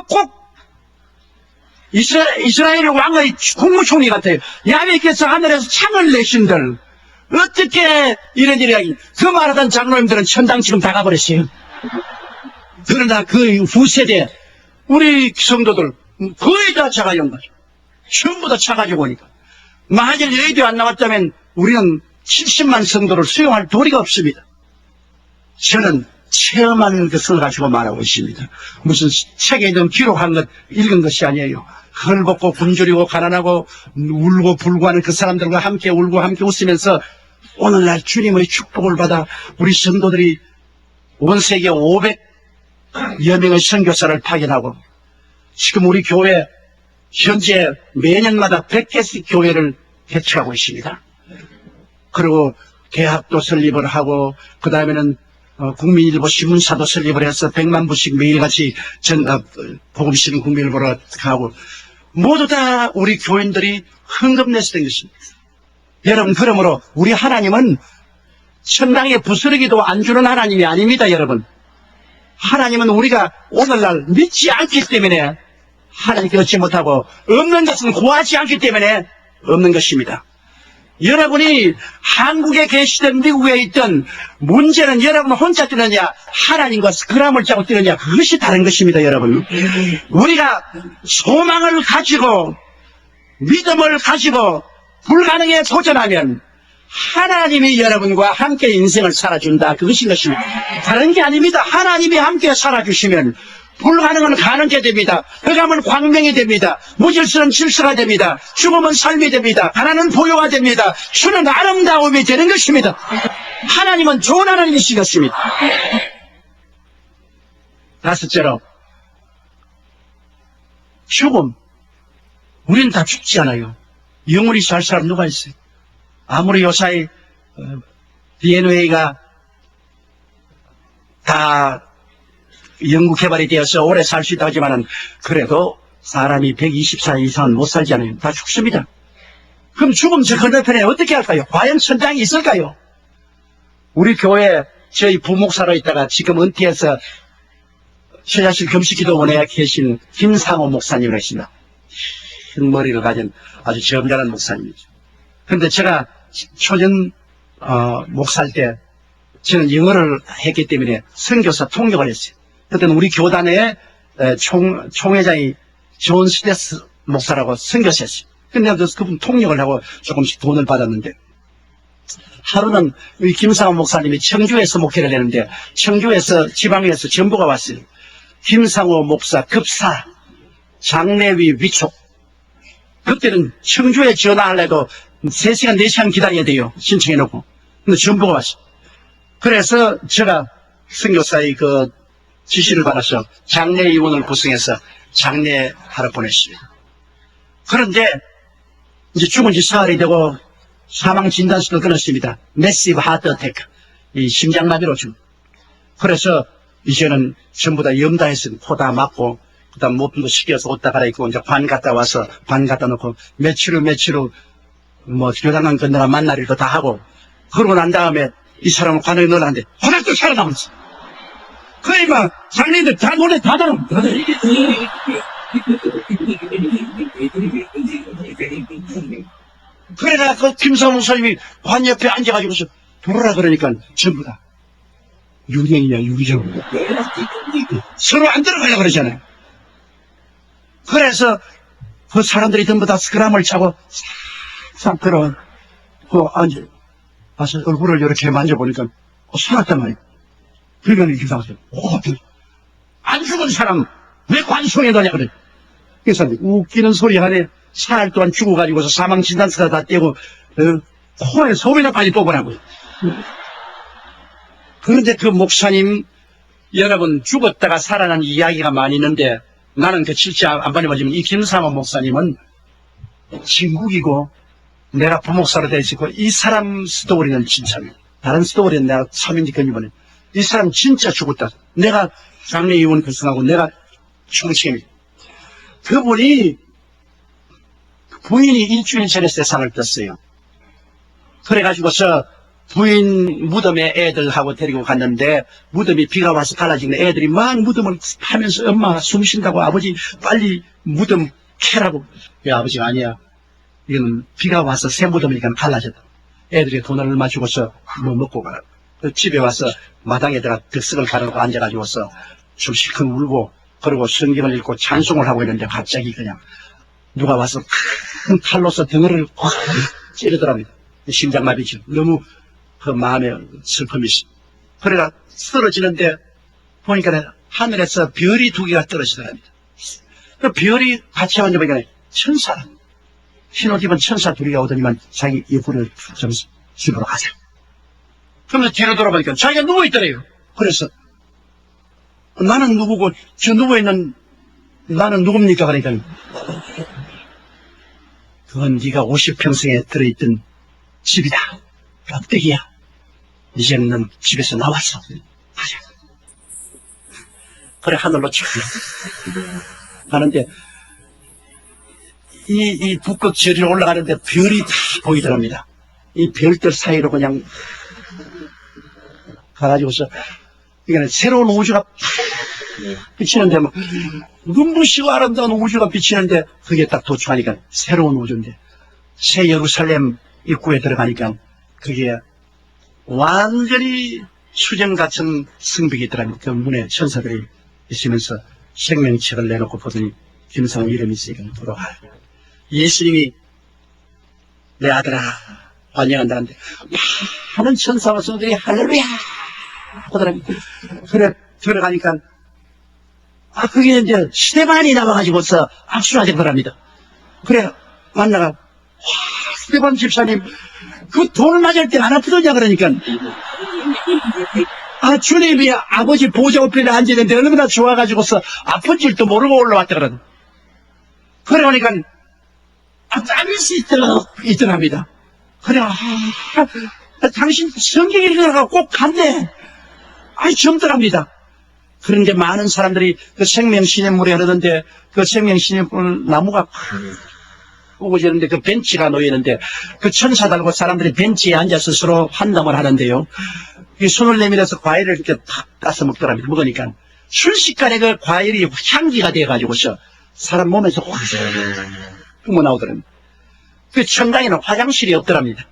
꼭 이스라엘 왕의 국무총리 같아요. 야훼께서 하늘에서 창을 내신들 어떻게 이런 일이 그 말하던 장로님들은 천당 지금 다 가버렸어요. 그러나 그 후세대 우리 성도들 거의 다 차가 온 거죠. 전부 다 차가지고 오니까 만일 여의도에 안 나왔다면 우리는 70만 성도를 수용할 도리가 없습니다. 저는 체험하는 것을 가지고 말하고 있습니다. 무슨 책에 있는 기록한 것 읽은 것이 아니에요. 헐벗고 굶주리고 가난하고 울고 불고하는 그 사람들과 함께 울고 함께 웃으면서 오늘날 주님의 축복을 받아 우리 성도들이 온 세계 500여 명의 선교사를 파견하고 지금 우리 교회 현재 매년마다 100개씩 교회를 개척하고 있습니다. 그리고 대학도 설립을 하고 그 다음에는 국민일보 신문사도 설립을 해서 100만 부씩 매일같이 복음 쓰는 국민일보로 가고 모두 다 우리 교인들이 헌금내서 된 것입니다. 여러분 그러므로 우리 하나님은 천당에 부스러기도 안 주는 하나님이 아닙니다. 여러분 하나님은 우리가 오늘날 믿지 않기 때문에 하나님께 얻지 못하고 없는 것은 구하지 않기 때문에 없는 것입니다. 여러분이 한국에 계시든 미국에 있든 문제는 여러분 혼자 뛰느냐 하나님과 스크럼을 짜고 뛰느냐 그것이 다른 것입니다. 여러분 우리가 소망을 가지고 믿음을 가지고 불가능에 도전하면 하나님이 여러분과 함께 인생을 살아준다 그것인 것입니다. 다른 게 아닙니다. 하나님이 함께 살아주시면 불가능은 가능게 됩니다. 흑암은 광명이 됩니다. 무질서는 질서가 됩니다. 죽음은 삶이 됩니다. 가난은 보유가 됩니다. 주는 아름다움이 되는 것입니다. 하나님은 좋은 하나님이신 것입니다. 다섯째로 죽음. 우리는 다 죽지 않아요. 영원히 살 사람 누가 있어요? 아무리 요사이 DNA가 다 연구 개발이 되어서 오래 살 수 있다고 하지만은 그래도 사람이 120살 이상은 못 살잖아요. 다 죽습니다. 그럼 죽음 저 건너편에 어떻게 할까요? 과연 천당이 있을까요? 우리 교회 저희 부목사로 있다가 지금 은퇴해서 처자실 금식기도원에 계신 김상호 목사님을 했습니다. 흰 머리를 가진 아주 점잖은 목사님이죠. 그런데 제가 초전 목사일 때 저는 영어를 했기 때문에 선교사 통역을 했어요. 그때는 우리 교단의 총회장이 존 스테스 목사라고 선교사였어요. 근데 그분 통역을 하고 조금씩 돈을 받았는데 하루는 우리 김상호 목사님이 청주에서 목회를 했는데 청주에서 지방에서 전보가 왔어요. 김상호 목사 급사 장례위 위촉. 그때는 청주에 전화하려도 3시간 4시간 기다려야 돼요. 신청해놓고. 근데 전보가 왔어요. 그래서 제가 선교사의 그 지시를 받아서 장례위원을 구성해서 장례하러 보냈습니다. 그런데 이제 죽은 지 사흘이 되고 사망 진단서를 끊었습니다. 매시브 하트 어택, 이 심장마비로 죽. 그래서 이제는 전부 다 염다했으면 코 다 막고 그다음 모품도 시켜서 옷 다 갈아입고 이제 관 갔다 와서 관 갖다 놓고 며칠 후 뭐 교단관 건너가 만날 일도 다 하고 그러고 난 다음에 이 사람을 관에 넣으려는데 허락 또 살아남았어. 거의 막 장례인들 다 노래 다 달아. 그래라 그 김상호 목사님이 관 옆에 앉아가지고서 돌아라 그러니까 전부 다 유령이냐 유령 서로 안 들어가려고 그러잖아요. 그래서 그 사람들이 전부 다 스크럼을 차고 싹 들어와 앉아 와서 얼굴을 이렇게 만져보니까 살았단 말이에요. 그러니까 김상호 목사님 안 죽은 사람 왜 관송에 넣냐 그래. 그래서 웃기는 소리 하네. 사흘 동안 죽어가지고서 사망 진단서가 다 떼고 코에 소리나 빨리 뽑으라고요. 그런데 그 목사님 여러분 죽었다가 살아난 이야기가 많이 있는데 나는 그 실제 안 보내보지만 이 김상호 목사님은 진국이고 내가 부목사로 되어 있고 이 사람 스토리는 진짜입니다. 다른 스토리는 내가 3인지 견주보내 이
이 사람 진짜 죽었다. 내가 장례의원 결성하고 내가 총책입니다. 그분이 부인이 일주일 전에 세상을 떴어요. 그래가지고서 부인 무덤에 애들하고 데리고 갔는데 무덤이 비가 와서 갈라지는 애들이 막 무덤을 파면서 엄마 숨 쉰다고 아버지 빨리 무덤 캐라고. 아버지가 아니야. 이거는 비가 와서 새 무덤이니까 갈라졌다. 애들이 돈을 얼마 주고서 뭐 먹고 가라. 집에 와서 마당에다가 득석을 가르고 앉아가지고서 좀 실컷 울고 그리고 성경을 읽고 찬송을 하고 있는데 갑자기 그냥 누가 와서 큰 칼로서 덩어리를 확 찌르더랍니다. 심장마비죠. 너무 그 마음에 슬픔이 있어. 그래가 쓰러지는데 보니까 하늘에서 별이 2개가 떨어지더랍니다. 그 별이 같이 앉아보니까 천사, 흰옷 입은 천사 2이가 오더니만 자기 이불을 좀 집으로 가자. 그러면서 뒤로 돌아보니까 자기가 누워있더래요. 그래서 나는 누구고 저 누워있는 나는 누굽니까? 그러니까 그건 네가 50평생에 들어있던 집이다. 껍데기야. 이제는 넌 집에서 나왔어. 가자. 그래 하늘로 쭉 가는데 이 북극 저리로 올라가는데 별이 다 보이더랍니다. 이 별들 사이로 그냥 가가지고서 이거는 새로운 우주가 비치는데 뭐 눈부시고 아름다운 우주가 비치는데 그게 딱 도착하니까 새로운 우주인데 새 예루살렘 입구에 들어가니까 그게 완전히 수정 같은 성벽이 있더랍니다. 그 문에 천사들이 있으면서 생명책을 내놓고 보더니 김성호 이름이 있으니까 돌아와요. 예수님이 내 아들아 환영한다는데 많은 천사와 성들이 할렐루야 하더랍니다. 그래 들어가니까 그게 이제 스테반이 나와가지고서 악수를 하더랍니다. 그래 만나가 스테반 집사님 그 돈을 맞을 때 안 아프더냐 그러니까 주님이 아버지 보좌 옆에 앉았는데 얼마나 좋아가지고서 아픈 줄도 모르고 올라왔다 그러는. 그래 보니까 땀이 있더랍니다. 그래 당신 성경 읽으라고 꼭 간대. 젊더랍니다. 그런데 많은 사람들이 그 생명시냇물에 흐르는데 그 생명시냇물 나무가 우거지는데 그 벤치가 놓이는데 그 천사 달고 사람들이 벤치에 앉아서 서로 환담을 하는데요. 이 손을 내밀어서 과일을 이렇게 탁 까서 먹더랍니다. 먹으니까 순식간에 그 과일이 향기가 돼가지고서 사람 몸에서 확 뿜어 나오더랍니다. 그 천당에는 화장실이 없더랍니다.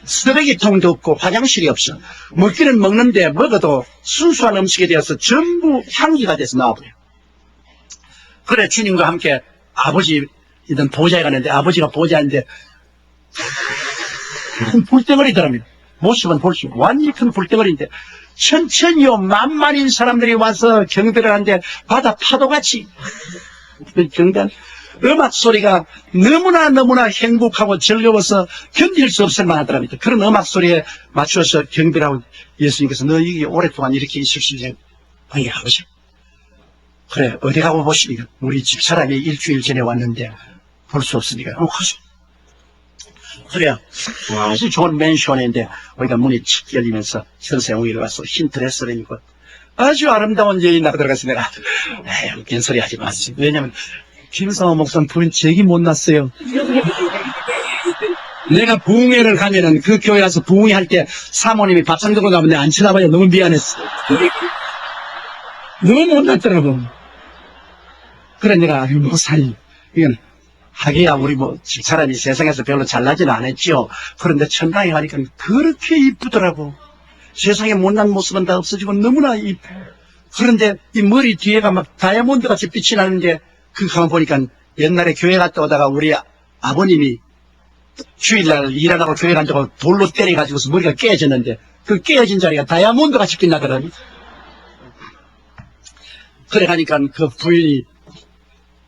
쓰레기통도 없고 화장실이 없어. 먹기는 먹는데 먹어도 순수한 음식에 대해서 전부 향기가 돼서 나와버려요. 그래 주님과 함께 아버지이던 보좌에 가는데 아버지가 보좌인데 큰 불덩어리더랍니다. 모습은 볼수 완전히 큰 불덩어리인데 천천히요 만만인 사람들이 와서 경배를 하는데 바다 파도같이 경배한 음악 소리가 너무나 행복하고 즐거워서 견딜 수 없을 만하더랍니다. 그런 음악 소리에 맞춰서 경배를 하고 예수님께서 너 여기 오랫동안 이렇게 있을 수 있냐? 아니 아버지 그래 어디 가고 보십니까? 우리 집사람이 일주일 전에 왔는데 볼 수 없으니까 가서 그래요. 아주 좋은 맨션인데 우리가 문이 칙 열리면서 선생님이 와서 흰 드레스를 입고 아주 아름다운 여인 나가 들어가서 내가 웃긴 소리 하지 마세요. 왜냐면 김성호 목사는 부인 제기 못 났어요. 내가 부흥회를 가면은 그 교회 가서 부흥회 할 때 사모님이 밥상 들고 나면 내 안 쳐다봐요. 너무 미안했어. 너무 못 났더라고. 그래 내가 목사님 이건 하기야 우리 집사람이 세상에서 별로 잘나지는 않았지요. 그런데 천당에 가니까 그렇게 이쁘더라고. 세상에 못난 모습은 다 없어지고 너무나 이뻐. 그런데 이 머리 뒤에가 막 다이아몬드 같이 빛이 나는데 그 가만 보니까 옛날에 교회 갔다 오다가 우리 아버님이 주일날 일하다가 교회 간다고 돌로 때려가지고서 머리가 깨졌는데 그 깨진 자리가 다이아몬드 같이 빛나더라고요. 그래 가니까 그 부인이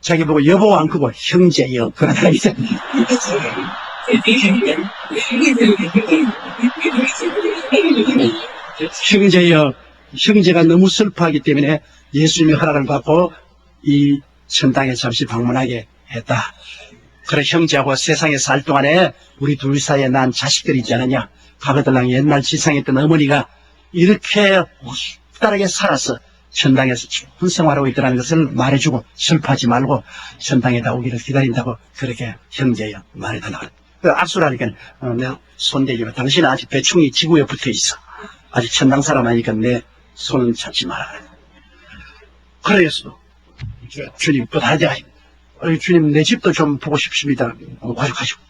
자기 보고 여보 안 크고 형제여 그러더라. 형제여 형제가 너무 슬퍼하기 때문에 예수님의 허락을 받고 이 천당에 잠시 방문하게 했다. 그래 형제하고 세상에 살 동안에 우리 둘 사이에 난 자식들이 있지 않느냐. 가거들랑 옛날 지상했던 어머니가 이렇게 후다하게 살아서 천당에서 좋은 생활하고 있다는 것을 말해주고 슬퍼하지 말고 천당에 나오기를 기다린다고 그렇게 형제여 말해달라고. 악수를 하니까 내 손대지만 당신은 아직 배충이 지구에 붙어 있어. 아직 천당 사람 아니니까 내 손은 잡지 마라. 그래서 주님 뿌다하자. 주님 내 집도 좀 보고 싶습니다. 가지고.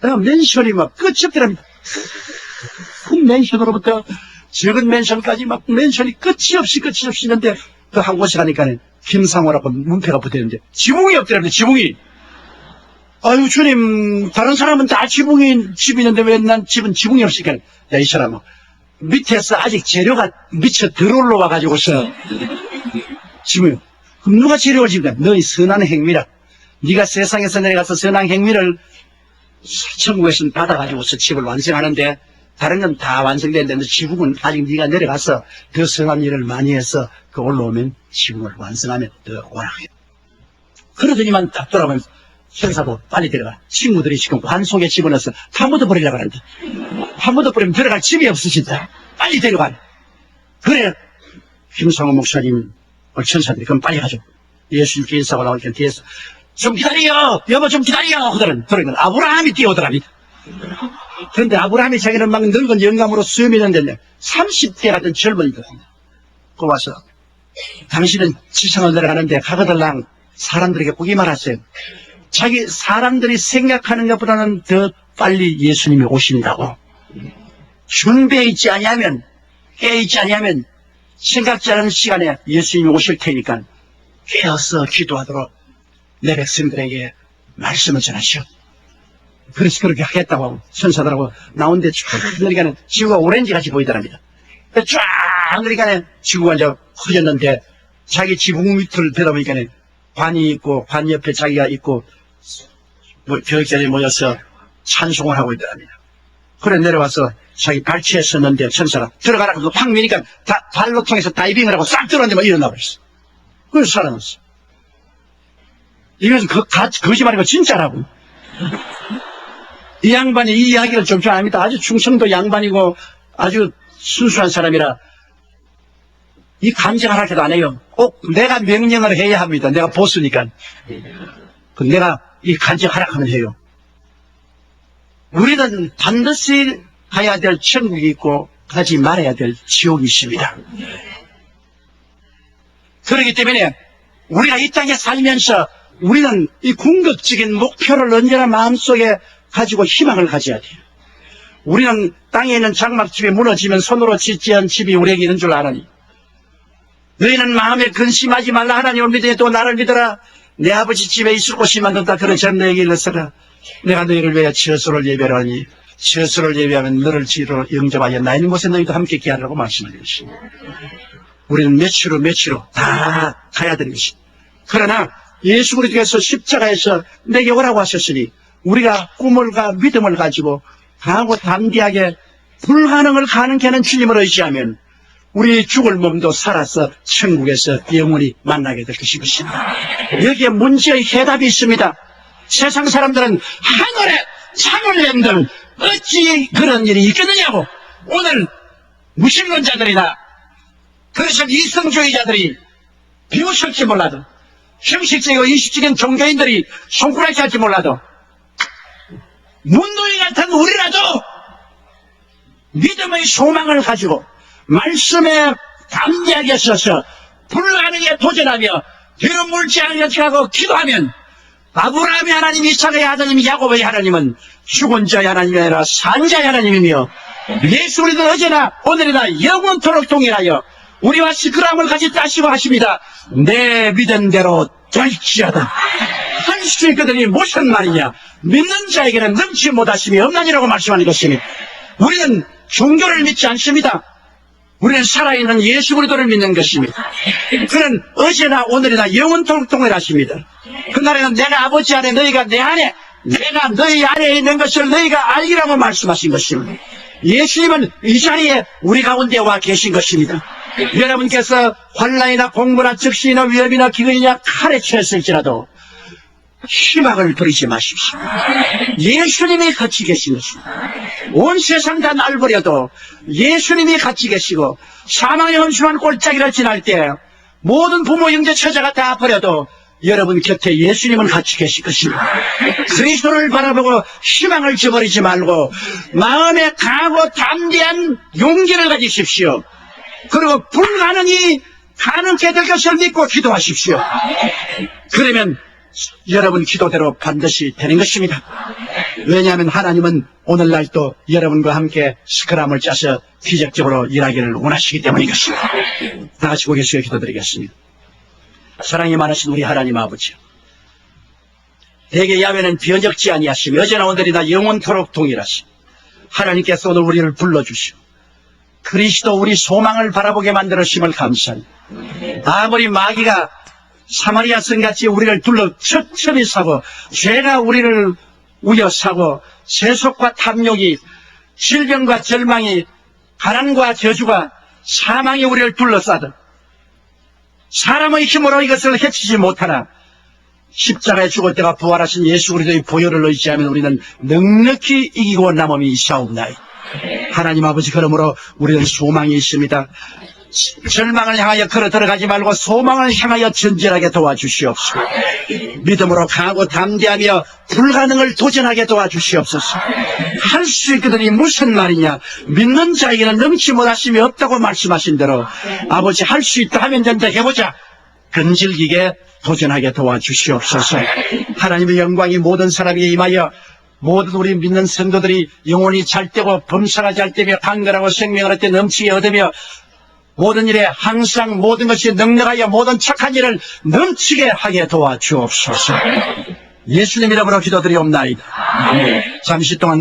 내가 맨션이 막 끝이 없더랍니다. 큰 맨션으로부터 적은 맨션까지 막 맨션이 끝이 없이 있는데 그 한 곳에 가니까 김상호라고 문패가 붙어있는데 지붕이 없더랍니다. 지붕이. 아유 주님 다른 사람은 다 지붕이 집이 있는데 왜 난 집은 지붕이 없으니까 야 이 사람은 밑에서 아직 재료가 미쳐 들어올라 와가지고서 지붕이. 그럼 누가 재료를 집니까? 너희 선한 행위라. 네가 세상에서 내려가서 선한 행위를 천국에서 받아가지고서 집을 완성하는데 다른 건 다 완성되는데 지붕은 아직 네가 내려가서 더 선한 일을 많이 해서 그 올라오면 지붕을 완성하면 더 오라. 그러더니만 딱 돌아보면서 형사도 빨리 들어가. 친구들이 지금 관 속에 집어넣어서 파묻어 버리려고 하는데 파묻어 버리면 들어갈 집이 없으신다. 빨리 데려가. 그래 김상호 목사님 천사들이 그럼 빨리 가죠. 예수님께 인사하고 나오니까 뒤에서 좀 기다려 여보 좀 기다려 하더라는 아브라함이 뛰어오더랍니다. 그런데 아브라함이 자기는 막 늙은 영감으로 수염이는데 30대 같은 젊은이거든요. 그 와서 당신은 지상을 내려가는데 가거들랑 사람들에게 보기 말하세요. 자기 사람들이 생각하는 것보다는 더 빨리 예수님이 오신다고. 준비해 있지 아니하면 깨 있지 아니하면 생각지 않은 시간에 예수님이 오실 테니까 깨어서 기도하도록 내 백성들에게 말씀을 전하시오. 그래서 그렇게 하겠다고 하고 천사들하고 나온데 쫙 그러니까 지구가 오렌지같이 보이더랍니다. 쫙 그러니까 지구가 이제 커졌는데 자기 지붕 밑을 들여다보니까 관이 있고 관 옆에 자기가 있고 교육자들이 모여서 찬송을 하고 있더랍니다. 그래 내려와서 자기 발치에 섰는데 천사가 들어가라고 확 미니까 발로 통해서 다이빙을 하고 싹 들어왔는데 막 일어나 버렸어. 그래서 살아났어. 이것은 거짓말이고 진짜라고. 이 양반이 이 이야기를 좀 압니다. 아주 충청도 양반이고 아주 순수한 사람이라 이 간증을 할 때도 안 해요. 꼭 내가 명령을 해야 합니다. 내가 보스니까. 내가 이 간증하라 하면 해요. 우리는 반드시 가야 될 천국이 있고 가지 말아야 될 지옥이 있습니다. 그렇기 때문에 우리가 이 땅에 살면서 우리는 이 궁극적인 목표를 언제나 마음속에 가지고 희망을 가져야 돼요. 우리는 땅에 있는 장막집이 무너지면 손으로 짓지 않은 집이 우리에게 있는 줄 아느니 너희는 마음에 근심하지 말라. 하나님을 믿으니 또 나를 믿어라. 내 아버지 집에 있을 곳이 만든다. 그러자 너에게 일러서라. 내가 너희를 위하여 처소를 예배하니 처소를 예배하면 너를 지로 영접하여 나 있는 곳에 너희도 함께 있게 하라고 말씀하는 것입니다. 우리는 며칠로 다 가야 되는 것입니다. 그러나 예수 그리스도께서 십자가에서 내게 오라고 하셨으니 우리가 꿈을과 믿음을 가지고 강하고 담대하게 불가능을 가능케 하는 주님을 의지하면 우리 죽을 몸도 살아서 천국에서 영원히 만나게 될 것입니다. 여기에 문제의 해답이 있습니다. 세상 사람들은 하늘에 창을 낸들 어찌 그런 일이 있겠느냐고. 오늘 무신론자들이나 그래서 이성주의자들이 비웃을지 몰라도 형식적이고 인식적인 종교인들이 손가락질 할지 몰라도 문둥이 같은 우리라도 믿음의 소망을 가지고 말씀에 담대하게 서서 불가능에 도전하며 뒤로 물지 않으려고 기도하면 아브라함의 하나님, 이삭의 하나님, 야곱의 하나님은 죽은 자의 하나님이 아니라 산 자의 하나님이며 예수 그리스도는 어제나 오늘이나 영원토록 동일하여 우리와 시크함을 같이 따시고 하십니다. 내 믿은 대로 될지어다. 할 수 있거든이 무슨 말이냐. 믿는 자에게는 능치 못하심이 없나니라고 말씀하는 것이니 우리는 종교를 믿지 않습니다. 우리는 살아있는 예수 그리스도를 믿는 것입니다. 그는 어제나 오늘이나 영원토록 동일하십니다. 그날에는 내가 아버지 안에 너희가 내 안에 내가 너희 안에 있는 것을 너희가 알리라고 말씀하신 것입니다. 예수님은 이 자리에 우리 가운데 와 계신 것입니다. 여러분께서 환난이나 공부나 적시나 위험이나 기근이나 칼에 처했을지라도 희망을 버리지 마십시오. 예수님이 같이 계시는 온 세상 다 날 버려도 예수님이 같이 계시고 사망의 험심한 골짜기를 지날 때 모든 부모 형제 처자가 다 버려도 여러분 곁에 예수님은 같이 계실 것입니다. 그리스도를 바라보고 희망을 저버리지 말고 마음에 강하고 담대한 용기를 가지십시오. 그리고 불가능이 가능케 될 것을 믿고 기도하십시오. 그러면 여러분 기도대로 반드시 되는 것입니다. 왜냐하면 하나님은 오늘날 또 여러분과 함께 스크럼을 짜서 기적적으로 일하기를 원하시기 때문인 것입니다. 다 같이 고개 숙여 기도드리겠습니다. 사랑이 많으신 우리 하나님 아버지, 대개 야훼는 변적지 아니하시며 어제나 오늘이나 영원토록 동일하시. 하나님께서 오늘 우리를 불러주시오. 그리스도 우리 소망을 바라보게 만들으심을 감사합니다. 아무리 마귀가 사마리아 성같이 우리를 둘러 첩첩이 사고 죄가 우리를 우여사고 세속과 탐욕이 질병과 절망이 가난과 저주가 사망이 우리를 둘러싸듯 사람의 힘으로 이것을 해치지 못하나 십자가에 죽을 때가 부활하신 예수 그리스도의 보혈을 의지하면 우리는 넉넉히 이기고 남음이 있사옵나이다. 하나님 아버지, 그러므로 우리는 소망이 있습니다. 절망을 향하여 걸어 들어가지 말고 소망을 향하여 전진하게 도와주시옵소서. 믿음으로 강하고 담대하며 불가능을 도전하게 도와주시옵소서. 할 수 있거든이 무슨 말이냐? 믿는 자에게는 넘치 못하심이 없다고 말씀하신 대로 아버지, 할 수 있다 하면 된다 해보자. 근질기게 도전하게 도와주시옵소서. 하나님의 영광이 모든 사람에게 임하여 모든 우리 믿는 성도들이 영혼이 잘되고 범사가 잘되며 강건하고 생명을 얻되 넘치게 얻으며 모든 일에 항상 모든 것이 넉넉하여 모든 착한 일을 넘치게 하게 도와주옵소서. 예수님 이름으로 기도드리옵나이다. 잠시 동안